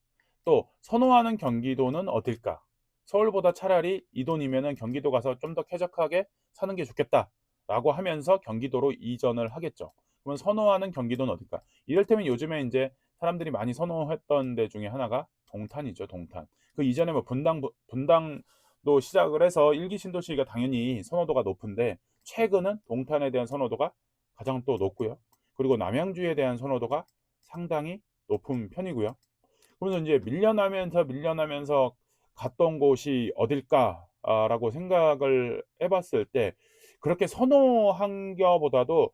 또 선호하는 경기도는 어딜까? 서울보다 차라리 이 돈이면은 경기도 가서 좀 더 쾌적하게 사는 게 좋겠다라고 하면서 경기도로 이전을 하겠죠. 그러면 선호하는 경기도는 어딜까? 이를테면 요즘에 인제 사람들이 많이 선호했던 데 중에 하나가 동탄이죠, 동탄. 그 이전에 뭐 분당도 시작을 해서 1기 신도시가 당연히 선호도가 높은데 최근은 동탄에 대한 선호도가 가장 또 높고요. 그리고 남양주에 대한 선호도가 상당히 높은 편이고요. 그러면서 인제 밀려나면서 갔던 곳이 어딜까 라고 생각을 해 봤을 때 그렇게 선호한 거보다도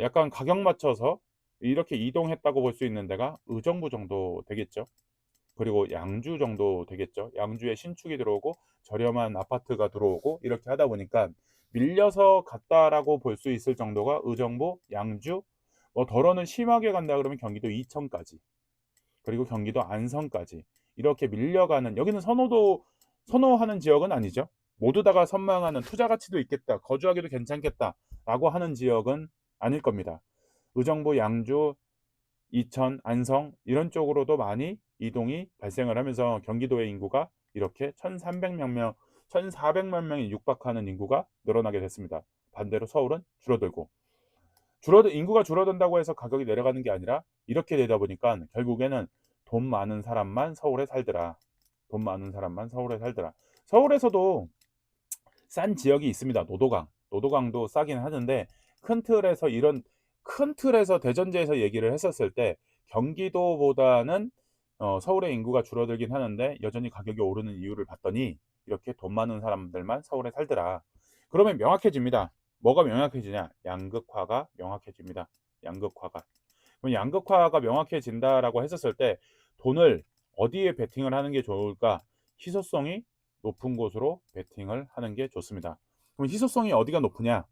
약간 가격 맞춰서 이렇게 이동했다고 볼 수 있는 데가 의정부 정도 되겠죠. 그리고 양주 정도 되겠죠. 양주에 신축이 들어오고 저렴한 아파트가 들어오고 이렇게 하다 보니까 '밀려서 갔다.'라고 볼 수 있을 정도가 의정부, 양주, 뭐 더러는 심하게 간다 그러면 경기도 이천까지, 그리고 경기도 안성까지 이렇게 밀려가는, 여기는 선호하는 지역은 아니죠. 모두 다가 선망하는 '투자 가치도 있겠다. 거주하기도 괜찮겠다.'라고 하는 지역은 아닐 겁니다. 의정부, 양주, 이천, 안성 이런 쪽으로도 많이 이동이 발생을 하면서 경기도의 인구가 이렇게 1,400만 명이 육박하는 인구가 늘어나게 됐습니다. 반대로 서울은 줄어들고, 인구가 줄어든다고 해서 가격이 내려가는 게 아니라 이렇게 되다 보니까 결국에는 '돈 많은 사람만 서울에 살더라. 돈 많은 사람만 서울에 살더라.' 서울에서도 싼 지역이 있습니다. 노도강도 싸긴 하는데 큰 틀에서 대전제에서 얘기를 했었을 때 경기도보다는 서울의 인구가 줄어들긴 하는데 여전히 가격이 오르는 이유를 봤더니 이렇게 '돈 많은 사람들만 서울에 살더라.' 그러면 명확해집니다. 뭐가 명확해지냐? 양극화가 명확해집니다. 양극화가. 그럼 양극화가 명확해진다라고 했었을 때 돈을 어디에 베팅을 하는 게 좋을까? 희소성이 높은 곳으로 베팅을 하는 게 좋습니다. 그럼 희소성이 어디가 높으냐?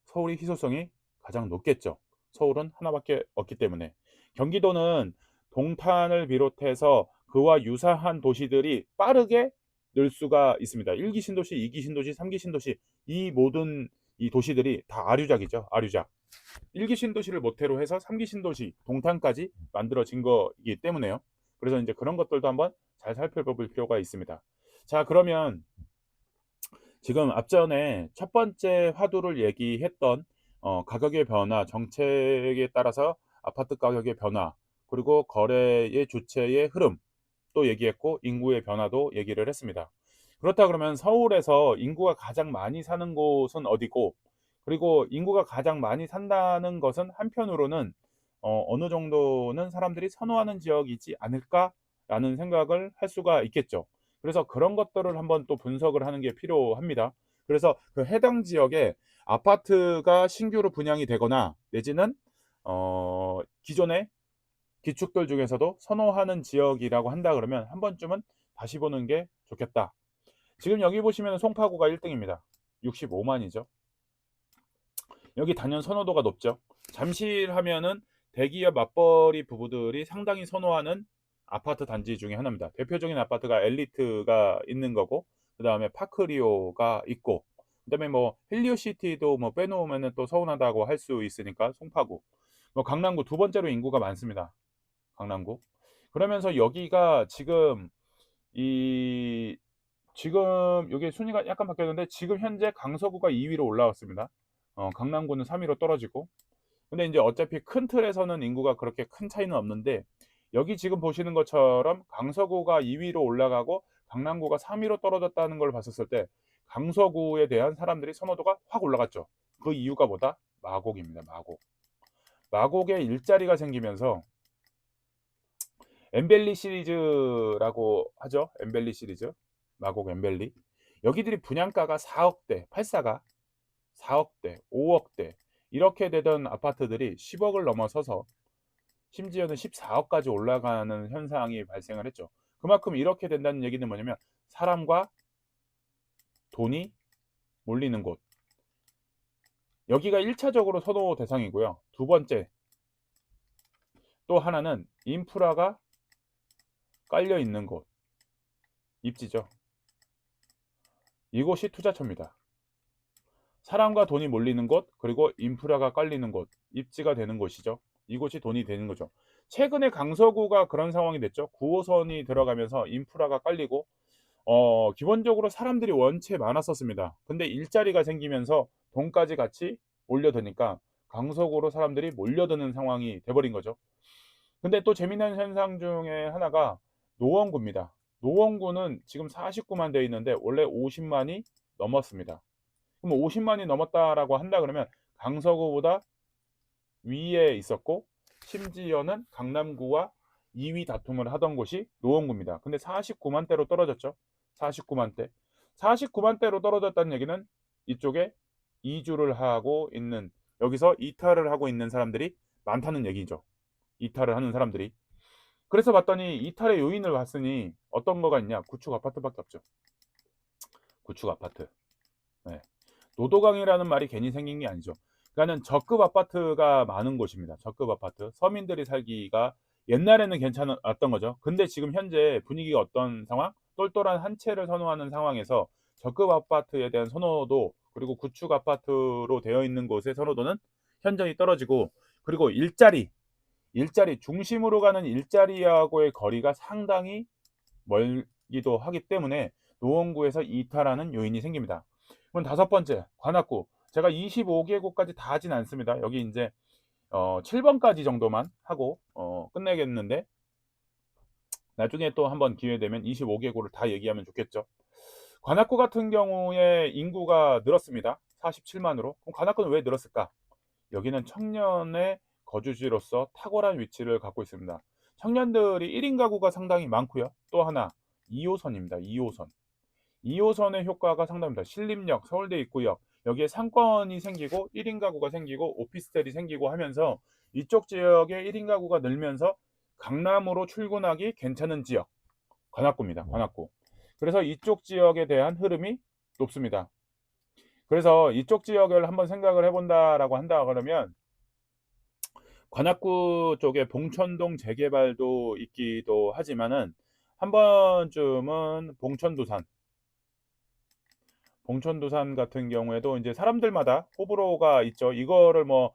서울이 희소성이 가장 높겠죠. 서울은 하나밖에 없기 때문에. 경기도는 동탄을 비롯해서 그와 유사한 도시들이 빠르게 늘 수가 있습니다. 1기 신도시, 2기 신도시, 3기 신도시, 이 모든 이 도시들이 다 아류작이죠. 아류작. 1기 신도시를 모태로 해서 3기 신도시 동탄까지 만들어진 거이기 때문에요. 그래서 인제 그런 것들도 한번 잘 살펴볼 필요가 있습니다. 자, 그러면 지금 앞전에 첫 번째 화두를 얘기했던 가격의 변화, 정책에 따라서 아파트 가격의 변화, 그리고 거래의 주체의 흐름 또 얘기했고 인구의 변화도 얘기를 했습니다. 그렇다 그러면 서울에서 인구가 가장 많이 사는 곳은 어디고, 그리고 인구가 가장 많이 산다는 것은 한편으로는 '어느 정도는 사람들이 선호하는 지역이지 않을까?'라는 생각을 할 수가 있겠죠. 그래서 그런 것들을 한번 또 분석을 하는 게 필요합니다. 그래서 그 해당 지역에 아파트가 신규로 분양이 되거나 내지는 기존의 기축들 중에서도 선호하는 지역이라고 한다 그러면 한 번쯤은 다시 보는 게 좋겠다. 지금 여기 보시면 송파구가 1 등입니다. 65만 이죠. 여기 단연 선호도가 높죠. 잠실하면은 대기업 맞벌이 부부들이 상당히 선호하는 아파트 단지 중에 하나입니다. 대표적인 아파트가 엘리트가 있는 거고, 그다음에 파크리오가 있고, 그다음에 뭐 헬리오시티도 뭐 빼놓으면은 또 서운하다고 할 수 있으니까 송파구. 뭐 강남구 두 번째로 인구가 많습니다. 강남구. 그러면서 여기가 이 지금 요게 순위가 약간 바뀌었는데 지금 현재 강서구가 2 위로 올라왔습니다. 강남구는 3 위로 떨어지고. 근데 인제 어차피 큰 틀에서는 인구가 그렇게 큰 차이는 없는데 여기 지금 보시는 것처럼 강서구가 2 위로 올라가고 강남구가 3 위로 떨어졌다는 걸 봤었을 때 강서구에 대한 사람들이 선호도가 확 올라갔죠. 그 이유가 뭐다? 마곡입니다. 마곡. 마곡에 일자리가 생기면서 엠벨리 시리즈라고 하죠. 엠벨리 시리즈. 마곡 엠벨리. 여기들이 분양가가 4억대, 84가 4억대, 5억대 이렇게 되던 아파트들이 10억을 넘어서서 심지어는 14억까지 올라가는 현상이 발생을 했죠. 그만큼 이렇게 된다는 얘기는 뭐냐면 사람과 돈이 몰리는 곳. 여기가 1차적으로 선호 대상이고요. 두 번째, 또 하나는 인프라가 깔려 있는 곳. 입지죠. 이곳이 투자처입니다. 사람과 돈이 몰리는 곳, 그리고 인프라가 깔리는 곳, 입지가 되는 곳이죠. 이곳이 돈이 되는 거죠. 최근에 강서구가 그런 상황이 됐죠. 9호선이 들어가면서 인프라가 깔리고 기본적으로 사람들이 원체 많았었습니다. 근데 일자리가 생기면서 돈까지 같이 몰려드니까 강서구로 사람들이 몰려드는 상황이 돼버린 거죠. 근데 또 재미난 현상 중에 하나가 노원구입니다. 노원구는 지금 49만 돼 있는데 원래 50만이 넘었습니다. 그럼 50만이 넘었다라고 한다 그러면 강서구보다 위에 있었고 심지어는 강남구와 2위 다툼을 하던 곳이 노원구입니다. 근데 49만 대로 떨어졌죠. 49만 대. 49만 대로 떨어졌다는 얘기는 이쪽에 이주를 하고 있는, 여기서 이탈을 하고 있는 사람들이 많다는 얘기죠. 이탈을 하는 사람들이. 그래서 봤더니 이탈의 요인을 봤으니 어떤 거가 있냐? 구축 아파트밖에 없죠. 구축 아파트. 네. 노도강이라는 말이 괜히 생긴 게 아니죠. 그러니까는 저급 아파트가 많은 곳입니다. 저급 아파트. 서민들이 살기가 옛날에는 괜찮았던 거죠. 근데 지금 현재 분위기가 어떤 상황? 똘똘한 한 채를 선호하는 상황에서 저급 아파트에 대한 선호도, 그리고 구축 아파트로 되어 있는 곳의 선호도는 현저히 떨어지고, 그리고 일자리 중심으로 가는 일자리하고의 거리가 상당히 멀기도 하기 때문에 노원구에서 이탈하는 요인이 생깁니다. 그럼 다섯 번째, 관악구. 제가 25개국까지 다 하진 않습니다. 여기 이제 7번까지 정도만 하고 끝내겠는데, 나중에 또 한번 기회 되면 25개국을 다 얘기하면 좋겠죠. 관악구 같은 경우에 인구가 늘었습니다. 47만으로. 그럼 관악구는 왜 늘었을까? 여기는 청년의 거주지로서 탁월한 위치를 갖고 있습니다. 청년들이 1인 가구가 상당히 많고요. 또 하나 2호선입니다. 2호선. 2호선의 효과가 상당합니다. 신림역, 서울대 입구역, 여기에 상권이 생기고 1인 가구가 생기고 오피스텔이 생기고 하면서 이쪽 지역에 1인 가구가 늘면서 강남으로 출근하기 괜찮은 지역, 관악구입니다. 관악구. 그래서 이쪽 지역에 대한 흐름이 높습니다. 그래서 이쪽 지역을 한번 생각을 해본다라고 한다 그러면 관악구 쪽에 봉천동 재개발도 있기도 하지만은 한 번쯤은 봉천두산 같은 경우에도 이제 사람들마다 호불호가 있죠. 이거를 뭐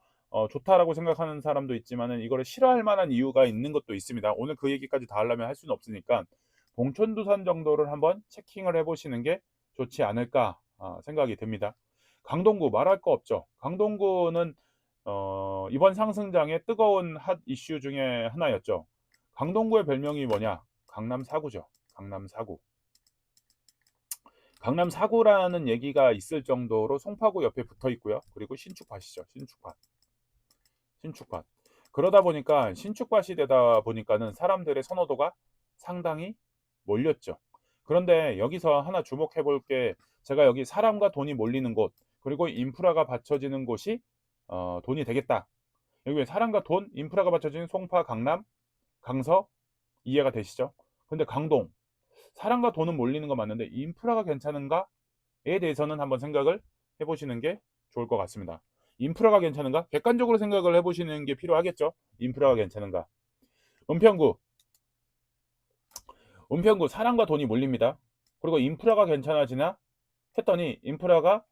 좋다라고 생각하는 사람도 있지만은 이거를 싫어할 만한 이유가 있는 것도 있습니다. 오늘 그 얘기까지 다 하려면 할 수는 없으니까 봉천두산 정도를 한번 체킹을 해보시는 게 좋지 않을까 생각이 듭니다. 강동구 말할 거 없죠. 강동구는 이번 상승장의 뜨거운 핫 이슈 중에 하나였죠. 강동구의 별명이 뭐냐? 강남 사구죠. 강남 사구. 강남 사구라는 얘기가 있을 정도로 송파구 옆에 붙어 있고요. 그리고 신축밭이죠. 신축밭. 그러다 보니까 신축밭이 되다 보니까는 사람들의 선호도가 상당히 몰렸죠. 그런데 여기서 하나 주목해 볼 게, 제가 여기 사람과 돈이 몰리는 곳, 그리고 인프라가 받쳐지는 곳이 돈이 되겠다. 여기 사람과 돈, 인프라가 받쳐지는 송파, 강남, 강서 이해가 되시죠? 근데 강동, 사람과 돈은 몰리는 거 맞는데 인프라가 괜찮은가에 대해서는 한번 생각을 해보시는 게 좋을 것 같습니다. 인프라가 괜찮은가? 객관적으로 생각을 해보시는 게 필요하겠죠. 인프라가 괜찮은가? 은평구, 은평구 사람과 돈이 몰립니다. 그리고 인프라가 괜찮아지나 했더니 인프라가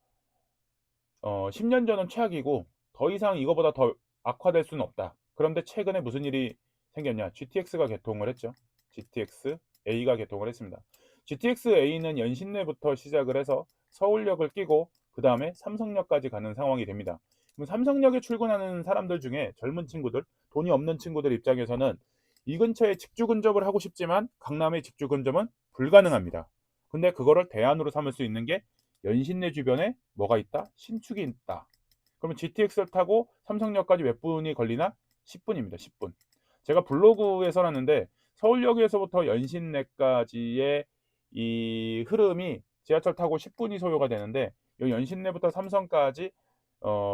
10년 전은 최악이고 더 이상 이거보다 더 악화될 수는 없다. 그런데 최근에 무슨 일이 생겼냐? GTX가 개통을 했죠. GTX A가 개통을 했습니다. GTX A는 연신내부터 시작을 해서 서울역을 끼고 그 다음에 삼성역까지 가는 상황이 됩니다. 그럼 삼성역에 출근하는 사람들 중에 젊은 친구들, 돈이 없는 친구들 입장에서는 이 근처에 직주 근접을 하고 싶지만 강남의 직주 근접은 불가능합니다. 근데 그거를 대안으로 삼을 수 있는 게 연신내 주변에 뭐가 있다? 신축이 있다. 그러면 GTX를 타고 삼성역까지 몇 분이 걸리나? 10분입니다. 10분. 제가 블로그에 써놨는데 서울역에서부터 연신내까지의 이 흐름이 지하철 타고 10분이 소요가 되는데 이 연신내부터 삼성까지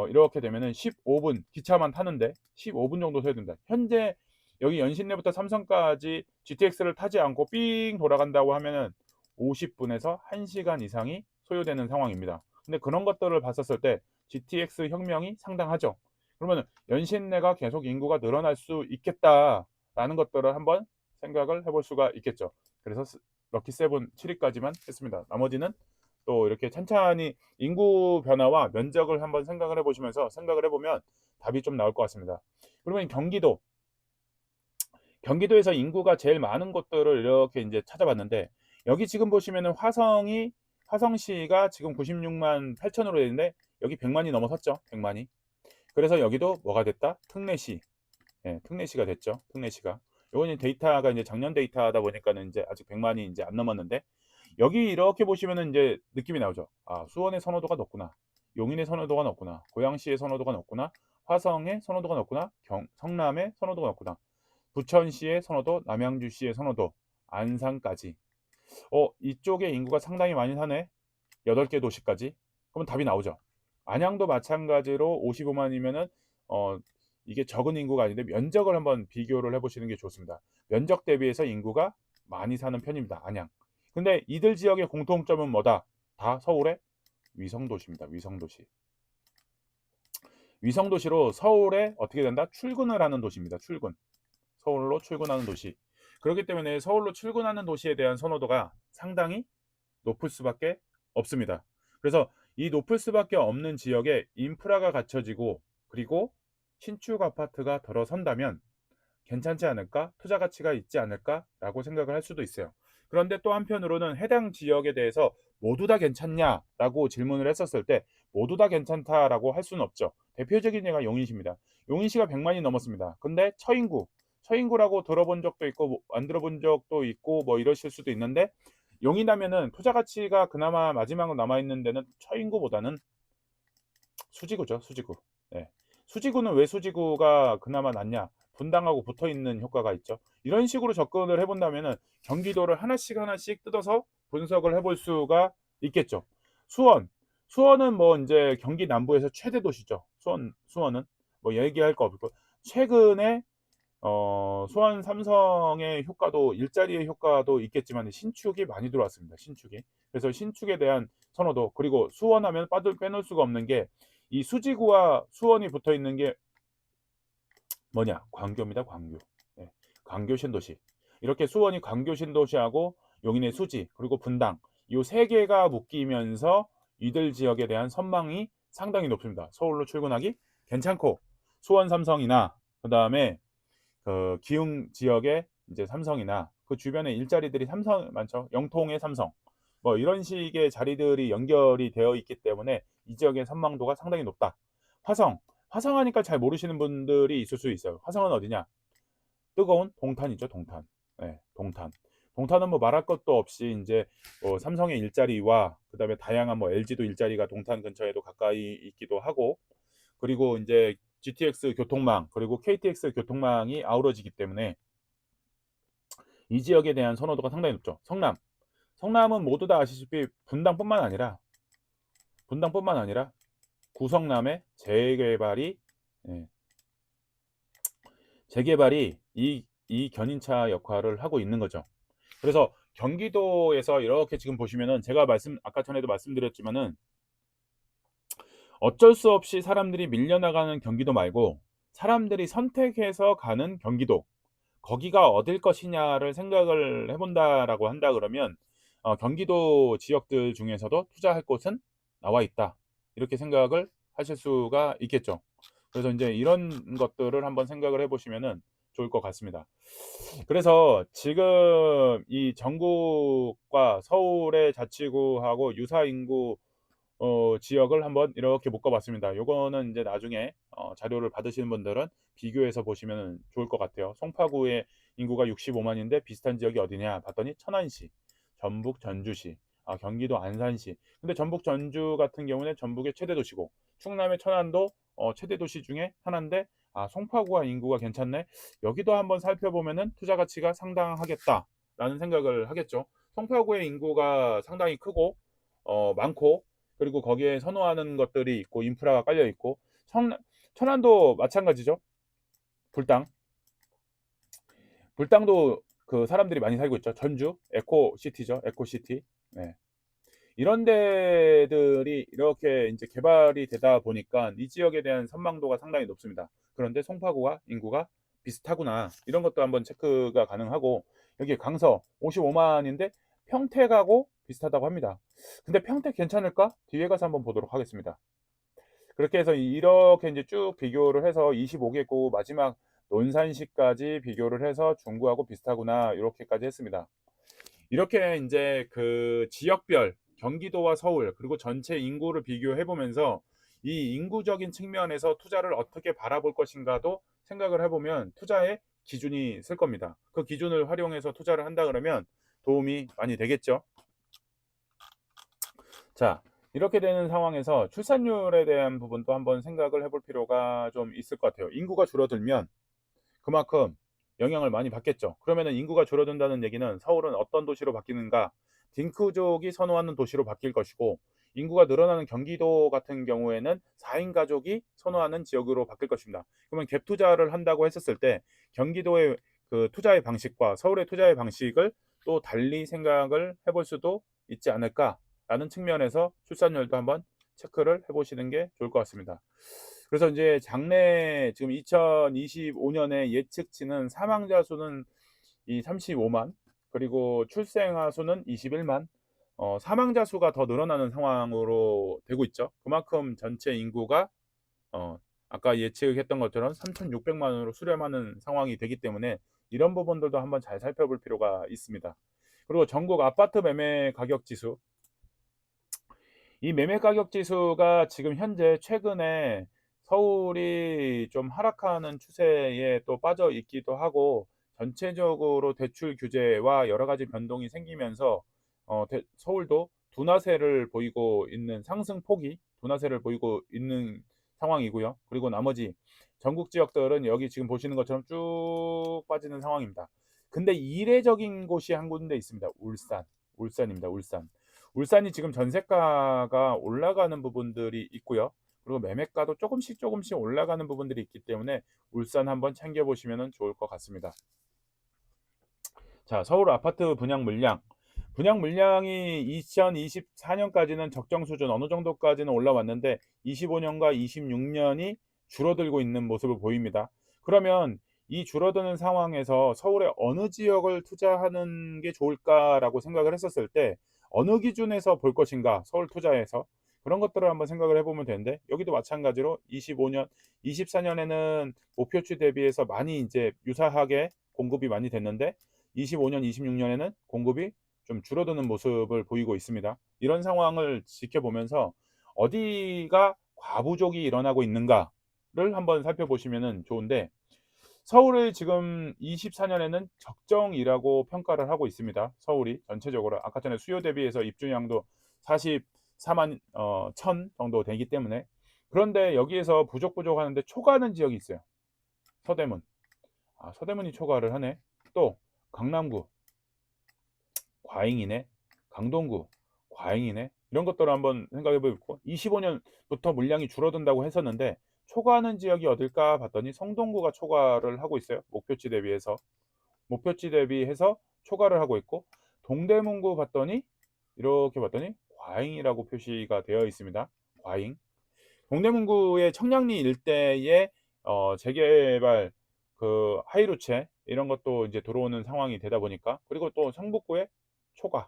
이렇게 되면은 15분 기차만 타는데 15분 정도 소요된다. 현재 여기 연신내부터 삼성까지 GTX를 타지 않고 삥 돌아간다고 하면은 50분에서 1시간 이상이 소요되는 상황입니다. 근데 그런 것들을 봤었을 때 GTX 혁명이 상당하죠. 그러면 연신내가 계속 인구가 늘어날 수 있겠다라는 것들을 한번 생각을 해볼 수가 있겠죠. 그래서 럭키 세븐 7위까지만 했습니다. 나머지는 또 이렇게 찬찬히 인구 변화와 면적을 한번 생각을 해보시면서 생각을 해보면 답이 좀 나올 것 같습니다. 그러면 경기도에서 인구가 제일 많은 곳들을 이렇게 이제 찾아봤는데 여기 지금 보시면은 화성시가 지금 96만 8천으로 되는데 여기 100만이 넘어섰죠. 100만이. 그래서 여기도 뭐가 됐다? 특례시. 예, 특례시가 됐죠. 특례시가. 요거는 데이터가 이제 작년 데이터다 보니까는 이제 아직 100만이 이제 안 넘었는데 여기 이렇게 보시면은 이제 느낌이 나오죠. 아, 수원의 선호도가 높구나. 용인의 선호도가 높구나. 고양시의 선호도가 높구나. 화성의 선호도가 높구나. 성남의 선호도가 높구나. 부천시의 선호도, 남양주시의 선호도, 안산까지. 이쪽에 인구가 상당히 많이 사네. 8개 도시까지. 그러면 답이 나오죠. 안양도 마찬가지로 55만이면은 이게 적은 인구가 아닌데 면적을 한번 비교를 해보시는 게 좋습니다. 면적 대비해서 인구가 많이 사는 편입니다. 안양. 근데 이들 지역의 공통점은 뭐다? 다 서울의 위성도시입니다. 위성도시. 위성도시로 서울에 어떻게 된다? 출근을 하는 도시입니다. 출근. 서울로 출근하는 도시. 그렇기 때문에 서울로 출근하는 도시에 대한 선호도가 상당히 높을 수밖에 없습니다. 그래서 이 높을 수밖에 없는 지역에 인프라가 갖춰지고 그리고 신축 아파트가 들어선다면 괜찮지 않을까? 투자 가치가 있지 않을까라고 생각을 할 수도 있어요. 그런데 또 한편으로는 해당 지역에 대해서 모두 다 괜찮냐라고 질문을 했었을 때 모두 다 괜찮다라고 할 수는 없죠. 대표적인 예가 용인시입니다. 용인시가 100만이 넘었습니다. 근데 처인구라고 들어본 적도 있고 안 들어본 적도 있고 뭐 이러실 수도 있는데 용인하면은 투자 가치가 그나마 마지막으로 남아 있는 데는 처인구보다는 수지구죠. 수지구. 네. 수지구는 왜 수지구가 그나마 낫냐? 분당하고 붙어 있는 효과가 있죠. 이런 식으로 접근을 해본다면은 경기도를 하나씩 하나씩 뜯어서 분석을 해볼 수가 있겠죠. 수원. 수원은 뭐 이제 경기 남부에서 최대 도시죠. 수원은 뭐 얘기할 거 없고 최근에 수원 삼성의 효과도 일자리의 효과도 있겠지만 신축이 많이 들어왔습니다. 신축이. 그래서 신축에 대한 선호도 그리고 수원하면 빼놓을 수가 없는 게 이 수지구와 수원이 붙어 있는 게 뭐냐? 광교입니다. 광교. 네, 광교 신도시. 이렇게 수원이 광교 신도시하고 용인의 수지 그리고 분당 이 세 개가 묶이면서 이들 지역에 대한 선망이 상당히 높습니다. 서울로 출근하기 괜찮고 수원 삼성이나 그다음에 그 기흥 지역의 이제 삼성이나 그 주변에 일자리들이 삼성 많죠. 영통의 삼성. 뭐 이런 식의 자리들이 연결이 되어 있기 때문에 이 지역의 선망도가 상당히 높다. 화성. 화성하니까 잘 모르시는 분들이 있을 수 있어요. 화성은 어디냐? 뜨거운 동탄이죠, 동탄. 네, 동탄. 동탄은 뭐 말할 것도 없이 이제 뭐 삼성의 일자리와 그다음에 다양한 뭐 LG도 일자리가 동탄 근처에도 가까이 있기도 하고 그리고 이제 GTX 교통망 그리고 KTX 교통망이 아우러지기 때문에 이 지역에 대한 선호도가 상당히 높죠. 성남은 모두 다 아시다시피 분당뿐만 아니라 구성남의 예, 재개발이 이 견인차 역할을 하고 있는 거죠. 그래서 경기도에서 이렇게 지금 보시면은 제가 아까 전에도 말씀드렸지만은 어쩔 수 없이 사람들이 밀려나가는 경기도 말고 사람들이 선택해서 가는 경기도 거기가 어딜 것이냐를 생각을 해본다라고 한다 그러면 경기도 지역들 중에서도 투자할 곳은 나와 있다. 이렇게 생각을 하실 수가 있겠죠. 그래서 이제 이런 것들을 한번 생각을 해보시면은 좋을 것 같습니다. 그래서 지금 이 전국과 서울의 자치구하고 유사 인구 지역을 한번 이렇게 묶어봤습니다. 요거는 이제 나중에 자료를 받으시는 분들은 비교해서 보시면 좋을 것 같아요. 송파구의 인구가 65만인데 비슷한 지역이 어디냐 봤더니 천안시, 전북 전주시, 경기도 안산시. 근데 전북 전주 같은 경우는 전북의 최대 도시고 충남의 천안도 최대 도시 중에 하나인데 송파구와 인구가 괜찮네. 여기도 한번 살펴보면은 투자 가치가 상당하겠다라는 생각을 하겠죠. 송파구의 인구가 상당히 크고 많고 그리고 거기에 선호하는 것들이 있고 인프라가 깔려 있고 천안도 마찬가지죠. 불당. 불당도 그 사람들이 많이 살고 있죠. 전주 에코시티죠. 에코시티. 네. 이런 데들이 이렇게 이제 개발이 되다 보니까 이 지역에 대한 선망도가 상당히 높습니다. 그런데 송파구와 인구가 비슷하구나. 이런 것도 한번 체크가 가능하고 여기 강서 55만인데 평택하고 비슷하다고 합니다. 근데 평택 괜찮을까? 뒤에 가서 한번 보도록 하겠습니다. 그렇게 해서 이렇게 이제 쭉 비교를 해서 25개국 마지막 논산시까지 비교를 해서 중구하고 비슷하구나 이렇게까지 했습니다. 이렇게 이제 그 지역별 경기도와 서울 그리고 전체 인구를 비교해 보면서 이 인구적인 측면에서 투자를 어떻게 바라볼 것인가도 생각을 해보면 투자의 기준이 있을 겁니다. 그 기준을 활용해서 투자를 한다 그러면 도움이 많이 되겠죠. 자, 이렇게 되는 상황에서 출산율에 대한 부분도 한번 생각을 해볼 필요가 좀 있을 것 같아요. 인구가 줄어들면 그만큼 영향을 많이 받겠죠. 그러면은 인구가 줄어든다는 얘기는 서울은 어떤 도시로 바뀌는가? 딩크족이 선호하는 도시로 바뀔 것이고 인구가 늘어나는 경기도 같은 경우에는 4인 가족이 선호하는 지역으로 바뀔 것입니다. 그러면 갭 투자를 한다고 했었을 때 경기도의 그 투자의 방식과 서울의 투자의 방식을 또 달리 생각을 해볼 수도 있지 않을까라는 측면에서 출산율도 한번 체크를 해보시는 게 좋을 것 같습니다. 그래서 이제 장래 지금 2025년에 예측치는 사망자 수는 이 35만 그리고 출생아 수는 21만 사망자 수가 더 늘어나는 상황으로 되고 있죠. 그만큼 전체 인구가 어, 아까 예측했던 것처럼 3,600만으로 수렴하는 상황이 되기 때문에 이런 부분들도 한번 잘 살펴볼 필요가 있습니다. 그리고 전국 아파트 매매 가격 지수 이 매매 가격 지수가 지금 현재 최근에 서울이 좀 하락하는 추세에 또 빠져 있기도 하고 전체적으로 대출 규제와 여러 가지 변동이 생기면서 서울도 둔화세를 보이고 있는 상승폭이 둔화세를 보이고 있는 상황이고요. 그리고 나머지 전국 지역들은 여기 지금 보시는 것처럼 쭉 빠지는 상황입니다. 근데 이례적인 곳이 한 군데 있습니다. 울산입니다. 울산이 지금 전세가가 올라가는 부분들이 있고요. 그리고 매매가도 조금씩 올라가는 부분들이 있기 때문에 울산 한번 챙겨보시면 좋을 것 같습니다. 자, 서울 아파트 분양 물량. 분양 물량이 2024년까지는 적정 수준 어느 정도까지는 올라왔는데 25년과 26년이 줄어들고 있는 모습을 보입니다. 그러면 이 줄어드는 상황에서 서울의 어느 지역을 투자하는 게 좋을까라고 생각을 했었을 때 어느 기준에서 볼 것인가 서울 투자에서 그런 것들을 한번 생각을 해보면 되는데 여기도 마찬가지로 25년, 24년에는 목표치 대비해서 많이 이제 유사하게 공급이 많이 됐는데 25년, 26년에는 공급이 좀 줄어드는 모습을 보이고 있습니다. 이런 상황을 지켜보면서 어디가 과부족이 일어나고 있는가를 한번 살펴보시면 좋은데 서울을 지금 24년에는 적정이라고 평가를 하고 있습니다. 서울이 전체적으로 아까 전에 수요 대비해서 입주량도 44만 1000 정도 되기 때문에 그런데 여기에서 부족하는데 초과하는 지역이 있어요. 서대문. 서대문이 초과를 하네. 또 강남구 과잉이네. 강동구 과잉이네. 이런 것들을 한번 생각해 보고 25년부터 물량이 줄어든다고 했었는데 초과하는 지역이 어딜까 봤더니 성동구가 초과를 하고 있어요. 목표치 대비해서. 목표치 대비해서 초과를 하고 있고 동대문구 봤더니 이렇게 봤더니 과잉이라고 표시가 되어 있습니다. 과잉. 동대문구의 청량리 일대에 재개발 그 하이루체 이런 것도 이제 들어오는 상황이 되다 보니까 그리고 또 성북구에 초과,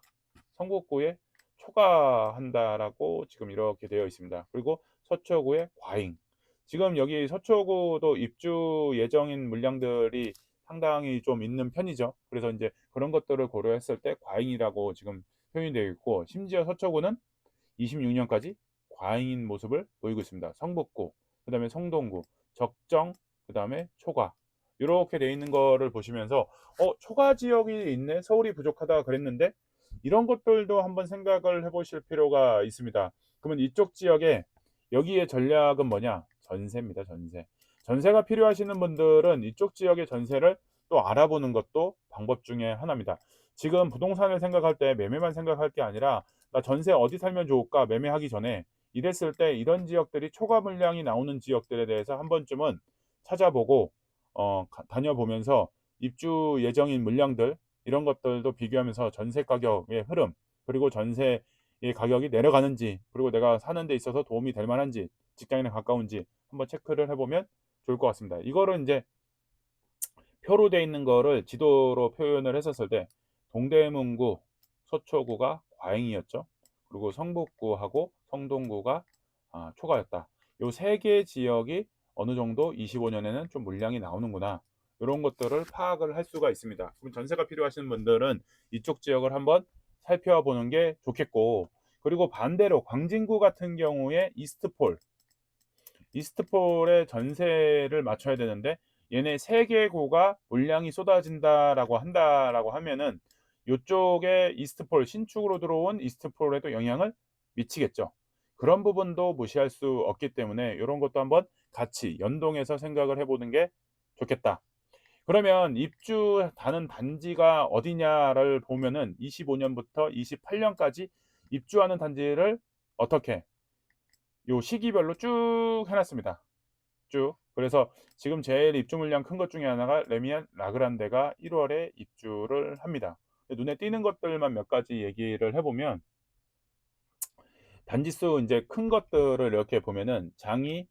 성북구에 초과한다라고 지금 이렇게 되어 있습니다. 그리고 서초구에 과잉. 지금 여기 서초구도 입주 예정인 물량들이 상당히 좀 있는 편이죠. 그래서 이제 그런 것들을 고려했을 때 과잉이라고 지금 표현이 되어 있고 심지어 서초구는 26년까지 과잉인 모습을 보이고 있습니다. 성북구, 그 다음에 성동구, 적정, 그 다음에 초과 이렇게 돼 있는 거를 보시면서 초과 지역이 있네 서울이 부족하다 그랬는데 이런 것들도 한번 생각을 해 보실 필요가 있습니다. 그러면 이쪽 지역에 여기에 전략은 뭐냐? 전세입니다, 전세. 전세가 필요하시는 분들은 이쪽 지역의 전세를 또 알아보는 것도 방법 중에 하나입니다. 지금 부동산을 생각할 때 매매만 생각할 게 아니라 '나 전세 어디 살면 좋을까?' 매매하기 전에 이랬을 때 이런 지역들이 초과 물량이 나오는 지역들에 대해서 한 번쯤은 찾아보고 다녀보면서 입주 예정인 물량들 이런 것들도 비교하면서 전세 가격의 흐름, 그리고 전세의 가격이 내려가는지, 그리고 내가 사는 데 있어서 도움이 될 만한지, 직장이랑 가까운지 한번 체크를 해 보면 좋을 것 같습니다. 이거를 인제 표로 돼 있는 거를 지도로 표현을 했었을 때 동대문구, 서초구가 과잉이었죠. 그리고 성북구하고 성동구가 초과였다. 요 3개 지역이 어느 정도 25 년에는 좀 물량이 나오는구나. 요런 것들을 파악을 할 수가 있습니다. 그럼 전세가 필요하신 분들은 이쪽 지역을 한번 살펴보는 게 좋겠고, 그리고 반대로 광진구 같은 경우에 이스트폴의 전세를 맞춰야 되는데 얘네 3개구가 물량이 쏟아진다라고 한다라고 하면은 요쪽에 이스트폴 신축으로 들어온 이스트폴에도 영향을 미치겠죠. 그런 부분도 무시할 수 없기 때문에 요런 것도 한번 같이 연동해서 생각을 해 보는 게 좋겠다. 그러면 입주하는 단지가 어디냐를 보면은 25 년부터 28 년까지 입주하는 단지를 어떻게 요 시기별로 쭉 해 놨습니다. 쭉. 그래서 지금 제일 입주 물량 큰 것 중에 하나가 레미안 라그란데가 1 월에 입주를 합니다. 눈에 띄는 것들만 몇 가지 얘기를 해 보면, 단지수 인제 큰 것들을 이렇게 보면은 자이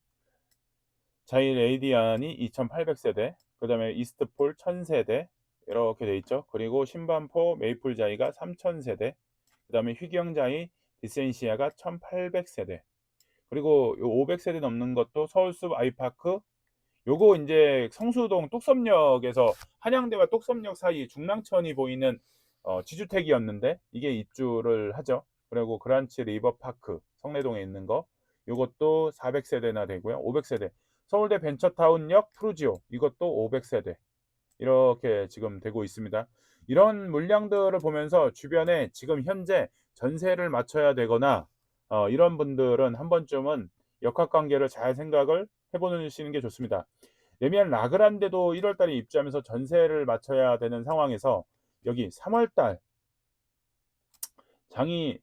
레이디안이 2,800 세대, 그다음에 이스트폴 1,000 세대 이렇게 돼 있죠. 그리고 신반포 메이플자이가 3,000 세대, 그다음에 휘경자이 디센시아가 1,800 세대, 그리고 요 500 세대 넘는 것도 서울숲 아이파크, 요거 인제 성수동 뚝섬역에서 한양대와 뚝섬역 사이 중랑천이 보이는 지주택이었는데 이게 입주를 하죠. 그리고 그란치 리버파크 성내동에 있는 거, 요것도 400 세대나 되고요. 500 세대. 서울대 벤처타운역 푸르지오, 이것도 500 세대 이렇게 지금 되고 있습니다. 이런 물량들을 보면서 주변에 지금 현재 전세를 맞춰야 되거나 이런 분들은 한 번쯤은 역학관계를 잘 생각을 해 보시는 게 좋습니다. 레미안 라그란데도 1월 달에 입주하면서 전세를 맞춰야 되는 상황에서 여기 3월 달 장이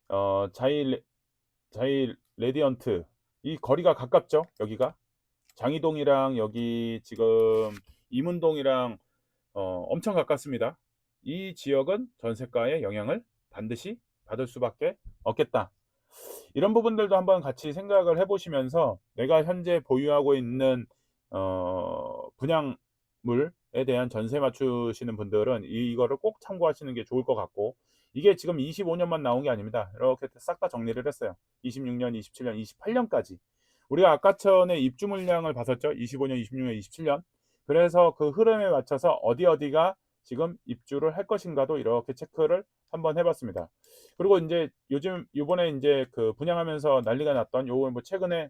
어 자이 레 자이 레디언트, 이 거리가 가깝죠, 여기가. 장이동이랑 여기 지금 이문동이랑 엄청 가깝습니다. 이 지역은 전세가의 영향을 반드시 받을 수밖에 없겠다. 이런 부분들도 한번 같이 생각을 해 보시면서 내가 현재 보유하고 있는 분양물에 대한 전세 맞추시는 분들은 이거를 꼭 참고하시는 게 좋을 것 같고, 이게 지금 25 년만 나온 게 아닙니다. 이렇게 싹 다 정리를 했어요. 26 년, 27 년, 28 년까지. 우리가 아까 전에 입주 물량을 봤었죠. 25 년, 26 년, 27 년. 그래서 그 흐름에 맞춰서 어디가 지금 입주를 할 것인가도 이렇게 체크를 한번 해 봤습니다. 그리고 인제 요즘 요번에 인제 그 분양하면서 난리가 났던 요 뭐 최근에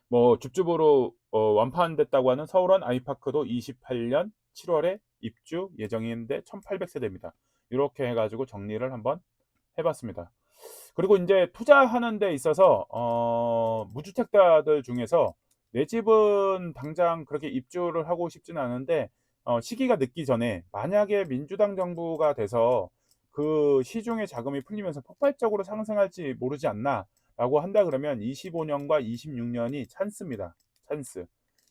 뭐 줍줍으로 완판됐다고 하는 서울원 아이파크도 28년 7 월에 입주 예정인데 1,800 세대입니다. 요렇게 해 가지고 정리를 한번 해 봤습니다. 그리고 인제 투자하는 데 있어서 무주택자들 중에서 내 집은 당장 그렇게 입주를 하고 싶지는 않은데 시기가 늦기 전에 만약에 민주당 정부가 돼서 그 시중에 자금이 풀리면서 폭발적으로 상승할지 모르지 않나라고 한다 그러면 25 년과 26 년이 찬스입니다. 찬스.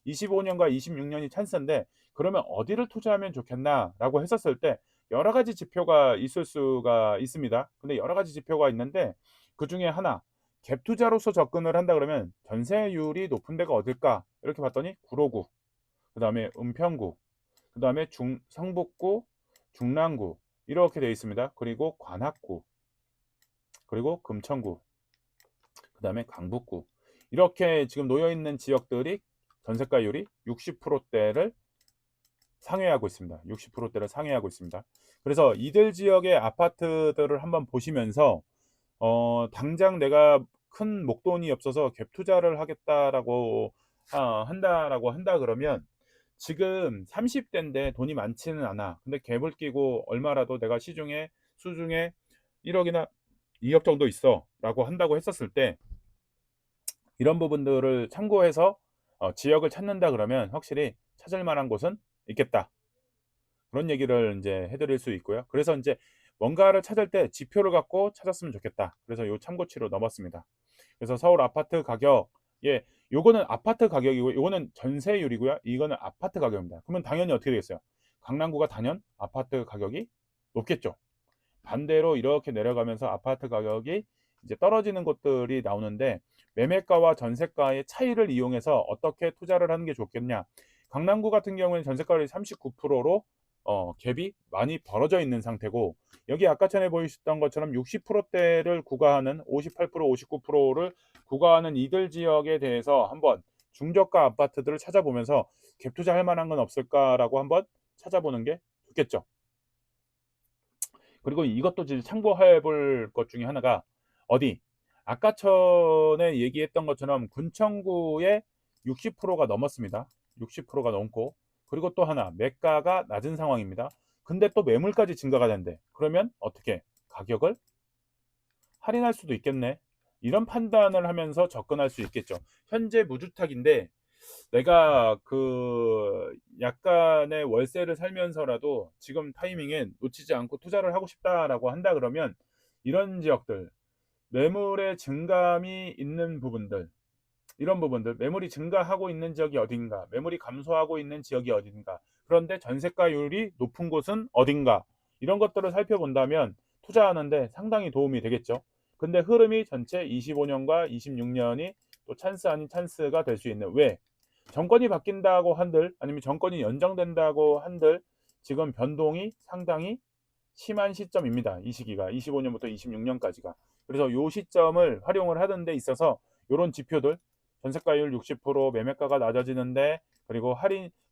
25 년과 26 년이 찬스인데, 그러면 '어디를 투자하면 좋겠나?'라고 했었을 때 여러 가지 지표가 있을 수가 있습니다. 근데 여러 가지 지표가 있는데 그중에 하나, 갭 투자로서 접근을 한다 그러면 '전세율이 높은 데가 어딜까?' 이렇게 봤더니 구로구, 그다음에 은평구, 그다음에 성북구, 중랑구 이렇게 되어 있습니다. 그리고 관악구, 그리고 금천구, 그다음에 강북구, 이렇게 지금 놓여 있는 지역들이 전세가율이 60% 대를 상회하고 있습니다. 60% 대를 상회하고 있습니다. 그래서 이들 지역의 아파트들을 한번 보시면서 당장 내가 큰 목돈이 없어서 갭 투자를 하겠다라고 한다 그러면 지금 30 대인데 돈이 많지는 않아. 근데 갭을 끼고 얼마라도 내가 시중에 수중에 1억이나 2억 정도 있어 라고 한다고 했었을 때, 이런 부분들을 참고해서 지역을 찾는다 그러면 확실히 찾을 만한 곳은 있겠다, 그런 얘기를 이제 해드릴 수 있고요. 그래서 이제 뭔가를 찾을 때 지표를 갖고 찾았으면 좋겠다, 그래서 요 참고치로 넣어봤습니다. 그래서 서울 아파트 가격, 예, 요거는 아파트 가격이고 요거는 전세율이고요. 이거는 아파트 가격입니다. 그러면 당연히 어떻게 되겠어요? 강남구가 단연 아파트 가격이 높겠죠. 반대로 이렇게 내려가면서 아파트 가격이 이제 떨어지는 곳들이 나오는데, 매매가와 전세가의 차이를 이용해서 어떻게 투자를 하는 게 좋겠냐. 강남구 같은 경우에는 전세가율이 39%로 갭이 많이 벌어져 있는 상태고, 여기 아까 전에 보이셨던 것처럼 60%대를 구가하는 58%, 59%를 구가하는 이들 지역에 대해서 한번 중저가 아파트들을 찾아보면서 갭 투자할 만한 건 없을까라고 한번 찾아보는 게 좋겠죠. 그리고 이것도 이제 참고해 볼 것 중에 하나가 어디, 아까 전에 얘기했던 것처럼 군청구의 60%가 넘었습니다. 60%가 넘고, 그리고 또 하나 매가가 낮은 상황입니다. 근데 또 매물까지 증가가 된대. 그러면 어떻게 가격을 할인할 수도 있겠네, 이런 판단을 하면서 접근할 수 있겠죠. 현재 무주택인데 내가 그 약간의 월세를 살면서라도 지금 타이밍엔 놓치지 않고 투자를 하고 싶다라고 한다 그러면, 이런 지역들, 매물의 증감이 있는 부분들, 이런 부분들, 매물이 증가하고 있는 지역이 어딘가, 매물이 감소하고 있는 지역이 어딘가, 그런데 전세가율이 높은 곳은 어딘가, 이런 것들을 살펴본다면 투자하는데 상당히 도움이 되겠죠. 근데 흐름이 전체 25년과 26년이 또 찬스 아닌 찬스가 될 수 있는, 왜? 정권이 바뀐다고 한들, 아니면 정권이 연장된다고 한들 지금 변동이 상당히 심한 시점입니다. 이 시기가 25년부터 26년까지가. 그래서 이 시점을 활용을 하는 데 있어서 이런 지표들, 전세가율 60%, 매매가가 낮아지는데, 그리고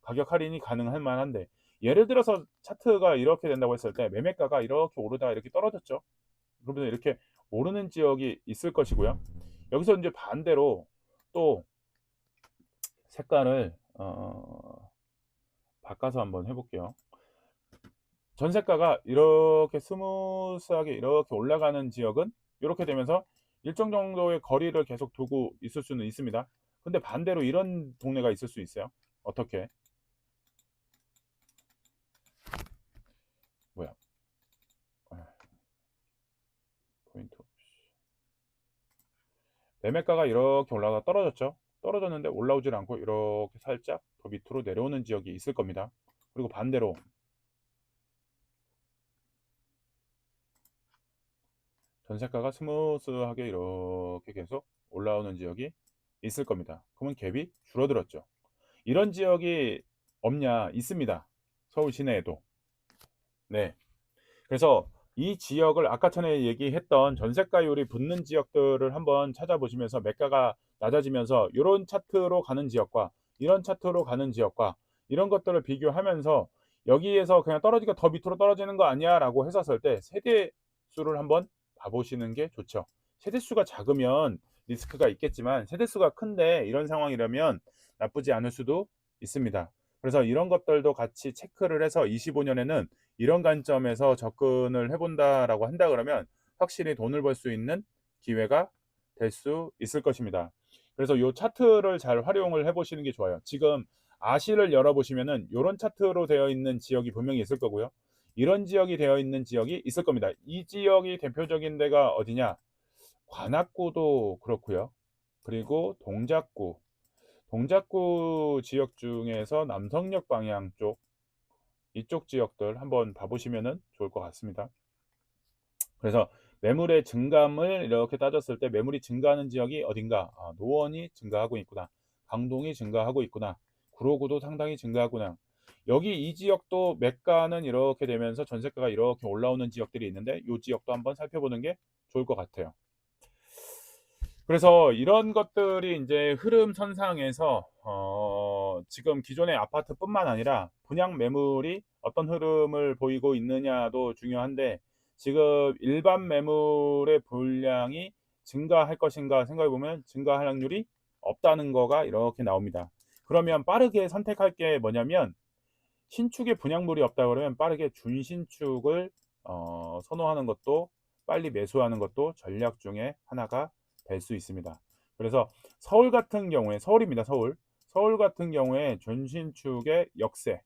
가격 할인이 가능할 만한데, 예를 들어서 차트가 이렇게 된다고 했을 때 매매가가 이렇게 오르다가 이렇게 떨어졌죠. 그러면 이렇게 오르는 지역이 있을 것이고요. 여기서 이제 반대로 또 색깔을 바꿔서 한번 해볼게요. 전세가가 이렇게 스무스하게 이렇게 올라가는 지역은 이렇게 되면서 일정 정도의 거리를 계속 두고 있을 수는 있습니다. 근데 반대로 이런 동네가 있을 수 있어요. 어떻게? 뭐야? 포인트. 매매가가 이렇게 올라가 떨어졌죠. 떨어졌는데 올라오질 않고 이렇게 살짝 더 밑으로 내려오는 지역이 있을 겁니다. 그리고 반대로 전세가가 스무스하게 이렇게 계속 올라오는 지역이 있을 겁니다. 그러면 갭이 줄어들었죠. 이런 지역이 없냐? 있습니다. 서울 시내에도. 네. 그래서 이 지역을 아까 전에 얘기했던 전세가율이 붙는 지역들을 한번 찾아보시면서 매가가 낮아지면서 이런 차트로 가는 지역과 이런 차트로 가는 지역과 이런 것들을 비교하면서, 여기에서 그냥 떨어지가 더 밑으로 떨어지는 거 아니야 라고 했었을 때 세대수를 한번 봐보시는 게 좋죠. 세대수가 작으면 리스크가 있겠지만 세대수가 큰데 이런 상황이라면 나쁘지 않을 수도 있습니다. 그래서 이런 것들도 같이 체크를 해서 25년에는 이런 관점에서 접근을 해본다라고 한다 그러면 확실히 돈을 벌 수 있는 기회가 될 수 있을 것입니다. 그래서 이 차트를 잘 활용을 해보시는 게 좋아요. 지금 아시를 열어보시면은 이런 차트로 되어 있는 지역이 분명히 있을 거고요. 이런 지역이 되어 있는 지역이 있을 겁니다. 이 지역이 대표적인 데가 어디냐? 관악구도 그렇고요. 그리고 동작구 지역 중에서 남성역 방향 쪽, 이쪽 지역들 한번 봐보시면 좋을 것 같습니다. 그래서 매물의 증감을 이렇게 따졌을 때 매물이 증가하는 지역이 어딘가, 노원이 증가하고 있구나, 강동이 증가하고 있구나, 구로구도 상당히 증가하구나, 여기 이 지역도 매가는 이렇게 되면서 전세가가 이렇게 올라오는 지역들이 있는데 이 지역도 한번 살펴보는 게 좋을 것 같아요. 그래서 이런 것들이 이제 흐름선상에서 지금 기존의 아파트뿐만 아니라 분양 매물이 어떤 흐름을 보이고 있느냐도 중요한데, 지금 일반 매물의 분량이 증가할 것인가 생각해 보면 증가할 확률이 없다는 거가 이렇게 나옵니다. 그러면 빠르게 선택할 게 뭐냐면, 신축에 분양물이 없다 그러면 빠르게 준신축을 선호하는 것도 빨리 매수하는 것도 전략 중에 하나가 될 수 있습니다. 그래서 서울 같은 경우에 서울입니다. 서울 같은 경우에 준신축의 역세를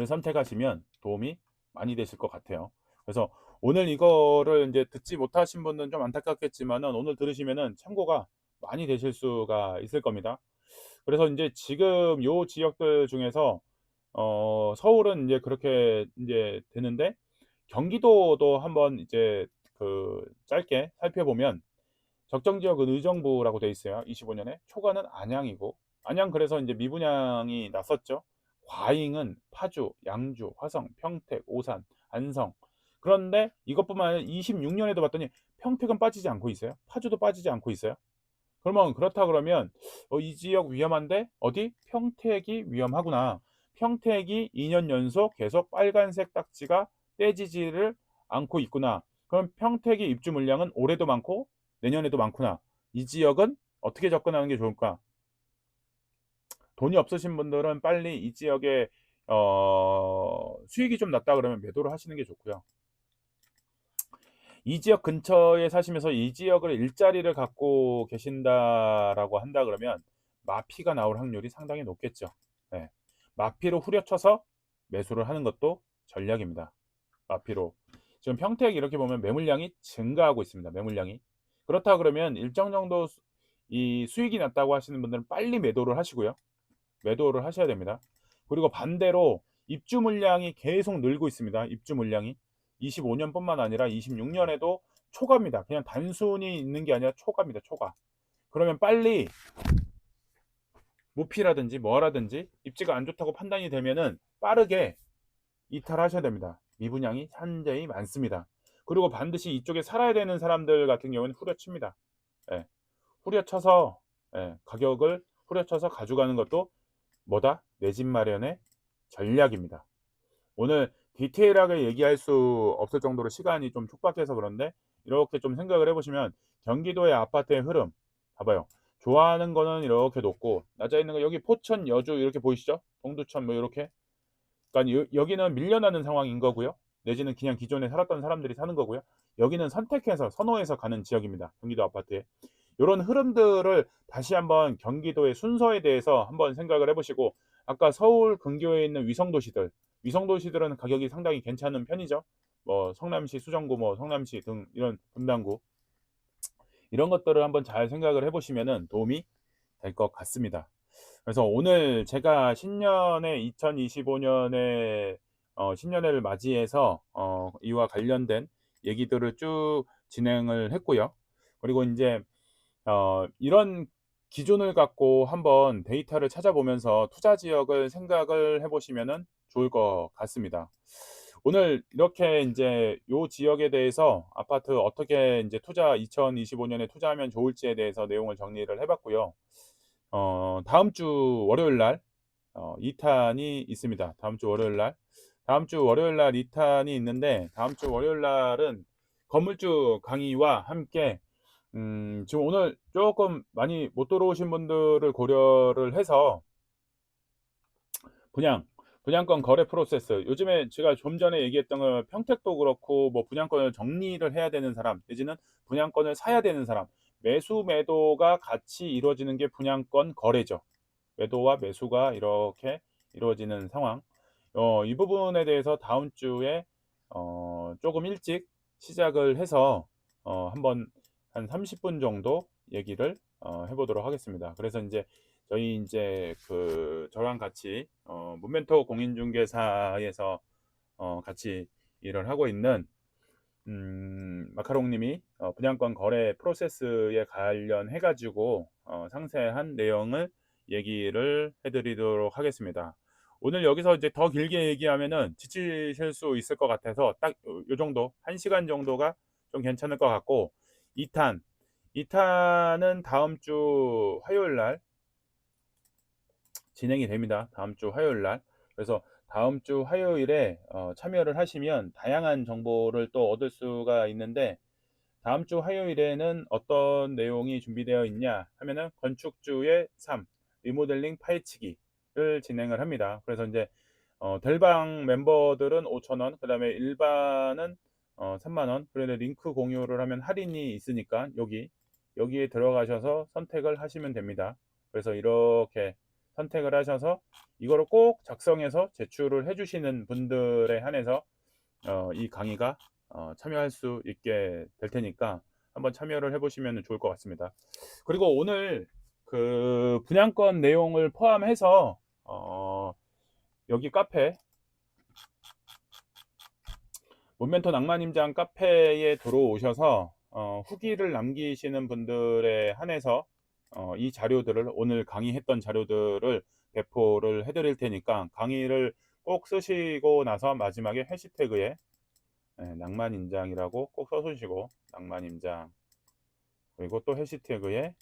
선택하시면 도움이 많이 되실 것 같아요. 그래서 오늘 이거를 이제 듣지 못하신 분들은 좀 안타깝겠지만은 오늘 들으시면은 참고가 많이 되실 수가 있을 겁니다. 그래서 인제 지금 요 지역들 중에서 서울은 인제 그렇게 인제 되는데 경기도도 한번 이제 그 짧게 살펴보면 적정 지역은 의정부라고 돼 있어요. 25 년에. 초과는 안양이고 안양 그래서 인제 미분양이 났었죠. 과잉은 파주, 양주, 화성, 평택, 오산, 안성. 그런데 이것뿐만 아니라 26 년에도 봤더니 평택은 빠지지 않고 있어요. 파주도 빠지지 않고 있어요. 그러면 그렇다 그러면 이 지역 위험한데 어디? 평택이 위험하구나. 평택이 2년 연속 계속 빨간색 딱지가 떼지지를 않고 있구나. 그럼 평택의 입주 물량은 올해도 많고 내년에도 많구나. 이 지역은 어떻게 접근하는 게 좋을까? 돈이 없으신 분들은 빨리 이 지역에 수익이 좀 낮다 그러면 매도를 하시는 게 좋고요. 이 지역 근처에 사시면서 이 지역을 일자리를 갖고 계신다라고 한다 그러면 마피가 나올 확률이 상당히 높겠죠. 예. 마피로 후려쳐서 매수를 하는 것도 전략입니다. 마피로. 지금 평택 이렇게 보면 매물량이 증가하고 있습니다. 매물량이. 그렇다 그러면 일정 정도 이 수익이 났다고 하시는 분들은 빨리 매도를 하시고요. 매도를 하셔야 됩니다. 그리고 반대로 입주 물량이 계속 늘고 있습니다. 입주 물량이 25 년뿐만 아니라 26 년에도 초과입니다. 그냥 단순히 있는 게 아니라 초과입니다. 초과. 그러면 빨리 모피라든지 뭐라든지 입지가 안 좋다고 판단이 되면은 빠르게 이탈하셔야 됩니다. 미분양이 현저히 많습니다. 그리고 반드시 이쪽에 살아야 되는 사람들 같은 경우는 후려칩니다. 예. 후려쳐서 가격을 후려쳐서 가져가는 것도 뭐다? 내 집 마련의 전략입니다. 오늘 디테일하게 얘기할 수 없을 정도로 시간이 좀 촉박해서 그런데 이렇게 좀 생각을 해보시면 경기도의 아파트의 흐름 봐봐요. 좋아하는 거는 이렇게 높고 낮아 있는 거 여기 포천, 여주 이렇게 보이시죠? 동두천 뭐 이렇게. 그러니까 여기는 밀려나는 상황인 거고요. 내지는 그냥 기존에 살았던 사람들이 사는 거고요. 여기는 선택해서 선호해서 가는 지역입니다. 경기도 아파트에. 요런 흐름들을 다시 한번 경기도의 순서에 대해서 한번 생각을 해 보시고 아까 서울 근교에 있는 위성도시들은 가격이 상당히 괜찮은 편이죠. 뭐 성남시, 수정구, 뭐 성남시 등 이런 분당구 이런 것들을 한번 잘 생각을 해 보시면은 도움이 될 것 같습니다. 그래서 오늘 제가 신년에 2025 년에 신년회를 맞이해서 이와 관련된 얘기들을 쭉 진행을 했고요. 그리고 인제 이런 기준을 갖고 한번 데이터를 찾아보면서 투자 지역을 생각을 해 보시면은 좋을 것 같습니다. 오늘 이렇게 인제 요 지역에 대해서 아파트 어떻게 인제 투자 2025 년에 투자하면 좋을지에 대해서 내용을 정리를 해 봤고요. 다음 주 월요일 날 2 탄이 있습니다. 다음 주 월요일 날 2 탄이 있는데 다음 주 월요일 날은 건물주 강의와 함께 지금 오늘 쪼끔 많이 못 들어오신 분들을 고려를 해서 분양, 분양권 거래 프로세스 요즘에 제가 좀 전에 얘기했던 거 평택도 그렇고 뭐 분양권을 정리를 해야 되는 사람 내지는 분양권을 사야 되는 사람 매수 매도가 같이 이루어지는 게 분양권 거래죠. 매도와 매수가 이렇게 이루어지는 상황. 이 부분에 대해서 다음 주에 조금 일찍 시작을 해서 한번 한 30분 정도 얘기를 해 보도록 하겠습니다. 그래서 인제 저희 인제 그 저랑 같이 문멘토 공인중개사에서 같이 일을 하고 있는 마카롱 님이 분양권 거래 프로세스에 관련해 가지고 상세한 내용을 얘기를 해 드리도록 하겠습니다. 오늘 여기서 이제 더 길게 얘기하면은 지치실 수 있을 것 같아서 딱 요 정도 1 시간 정도가 좀 괜찮을 것 같고 2 탄, 2 탄은 다음 주 화요일 날 진행이 됩니다. 다음 주 화요일 날. 그래서 다음 주 화요일에 참여를 하시면 다양한 정보를 또 얻을 수가 있는데 다음 주 화요일에는 어떤 내용이 준비되어 있냐 하면은 건축주의 삶, 리모델링 파헤치기를 진행을 합니다. 그래서 이제 델방 멤버들은 5,000원, 그 다음에 일반은 3만원. 그런데 링크 공유를 하면 할인이 있으니까 여기에 들어가셔서 선택을 하시면 됩니다. 그래서 이렇게 선택을 하셔서 이거를 꼭 작성해서 제출을 해주시는 분들에 한해서 이 강의가 참여할 수 있게 될 테니까 한번 참여를 해보시면 좋을 것 같습니다. 그리고 오늘 그 분양권 내용을 포함해서 여기 카페 몬멘토 낭만임장 카페에 들어오셔서 후기를 남기시는 분들에 한해서 이 자료들을 오늘 강의했던 자료들을 배포를 해드릴 테니까 강의를 꼭 쓰시고 나서 마지막에 해시태그에 낭만임장이라고 꼭 써주시고 낭만임장 그리고 또 해시태그에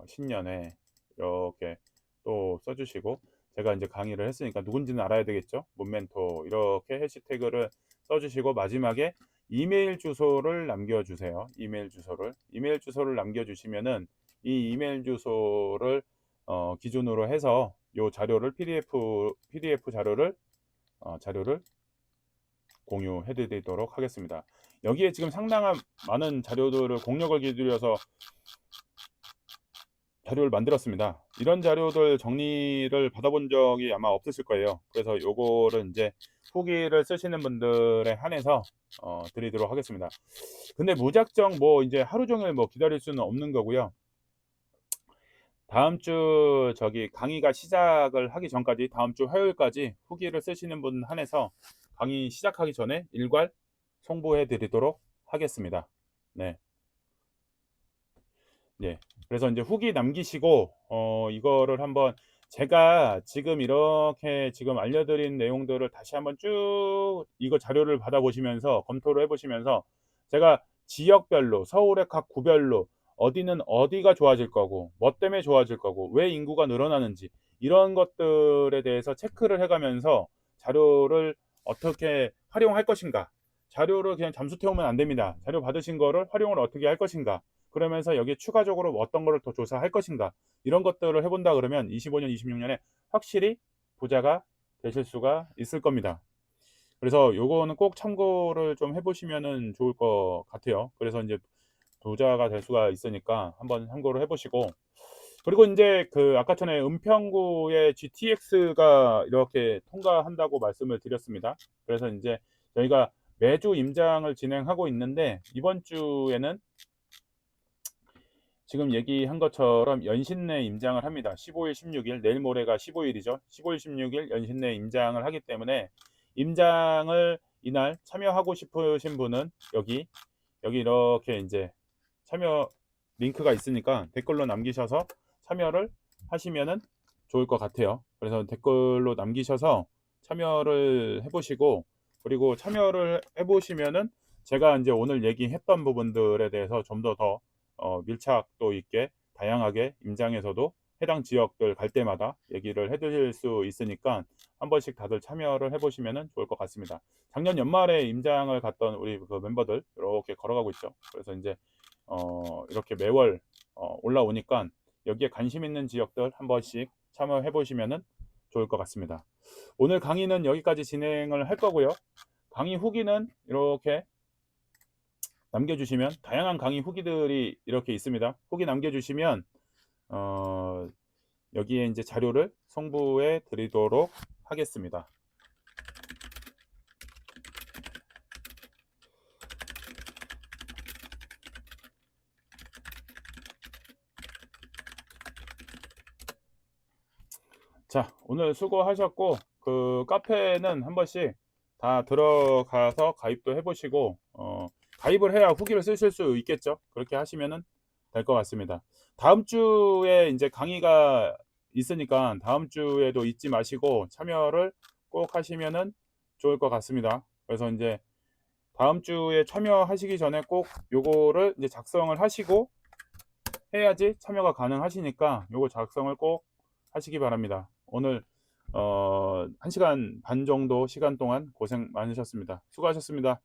신년회 이렇게 또 써주시고 제가 이제 강의를 했으니까 누군지는 알아야 되겠죠. 몬멘토 이렇게 해시태그를 써주시고 마지막에 이메일 주소를 남겨주세요. 이메일 주소를 남겨주시면은 이 이메일 주소를 기준으로 해서 요 자료를 PDF 자료를 공유해 드리도록 하겠습니다. 여기에 지금 상당한 많은 자료들을 공력을 기울여서 자료를 만들었습니다. 이런 자료들 정리를 받아본 적이 아마 없으실 거예요. 그래서 요거를 이제 후기를 쓰시는 분들에 한해서 드리도록 하겠습니다. 근데 무작정 뭐 이제 하루 종일 뭐 기다릴 수는 없는 거고요. 다음 주 강의가 시작을 하기 전까지 다음 주 화요일까지 후기를 쓰시는 분 한해서 강의 시작하기 전에 일괄 송부해 드리도록 하겠습니다. 네. 네. 그래서 이제 후기 남기시고 이거를 한번 제가 지금 이렇게 지금 알려드린 내용들을 다시 한번 쭉 이거 자료를 받아보시면서 검토를 해보시면서 제가 지역별로 서울의 각 구별로 어디는 어디가 좋아질 거고 뭐 때문에 좋아질 거고 왜 인구가 늘어나는지 이런 것들에 대해서 체크를 해가면서 자료를 어떻게 활용할 것인가 자료를 그냥 잠수 태우면 안 됩니다. 자료 받으신 거를 활용을 어떻게 할 것인가 그러면서 여기에 추가적으로 어떤 거를 더 조사할 것인가 이런 것들을 해본다 그러면 25년 26년에 확실히 부자가 되실 수가 있을 겁니다. 그래서 요거는 꼭 참고를 좀 해보시면 좋을 것 같아요. 그래서 이제 부자가 될 수가 있으니까 한번 참고를 해보시고 그리고 이제 그 아까 전에 은평구의 GTX가 이렇게 통과한다고 말씀을 드렸습니다. 그래서 이제 저희가 매주 임장을 진행하고 있는데 이번 주에는 지금 얘기한 것처럼 연신내 임장을 합니다. 15일, 16일, 내일 모레가 15일이죠. 15일, 16일 연신내 임장을 하기 때문에 임장을 이날 참여하고 싶으신 분은 여기 이렇게 이제 참여 링크가 있으니까 댓글로 남기셔서 참여를 하시면은 좋을 것 같아요. 그래서 댓글로 남기셔서 참여를 해보시고 그리고 참여를 해보시면은 제가 이제 오늘 얘기했던 부분들에 대해서 좀 더 밀착도 있게 다양하게 임장에서도 해당 지역들 갈 때마다 얘기를 해드릴 수 있으니까 한 번씩 다들 참여를 해보시면 좋을 것 같습니다. 작년 연말에 임장을 갔던 우리 그 멤버들 이렇게 걸어가고 있죠. 그래서 이제 이렇게 매월 올라오니까 여기에 관심 있는 지역들 한 번씩 참여해 보시면 좋을 것 같습니다. 오늘 강의는 여기까지 진행을 할 거고요. 강의 후기는 이렇게 남겨주시면 다양한 강의 후기들이 이렇게 있습니다. 후기 남겨주시면 여기에 이제 자료를 송부해 드리도록 하겠습니다. 자, 오늘 수고하셨고 그 카페는 한 번씩 다 들어가서 가입도 해보시고 가입을 해야 후기를 쓰실 수 있겠죠. 그렇게 하시면은 될 것 같습니다. 다음 주에 이제 강의가 있으니까 다음 주에도 잊지 마시고 참여를 꼭 하시면은 좋을 것 같습니다. 그래서 이제 다음 주에 참여하시기 전에 꼭 요거를 이제 작성을 하시고 해야지 참여가 가능하시니까 요거 작성을 꼭 하시기 바랍니다. 오늘 1시간 반 정도 시간 동안 고생 많으셨습니다. 수고하셨습니다.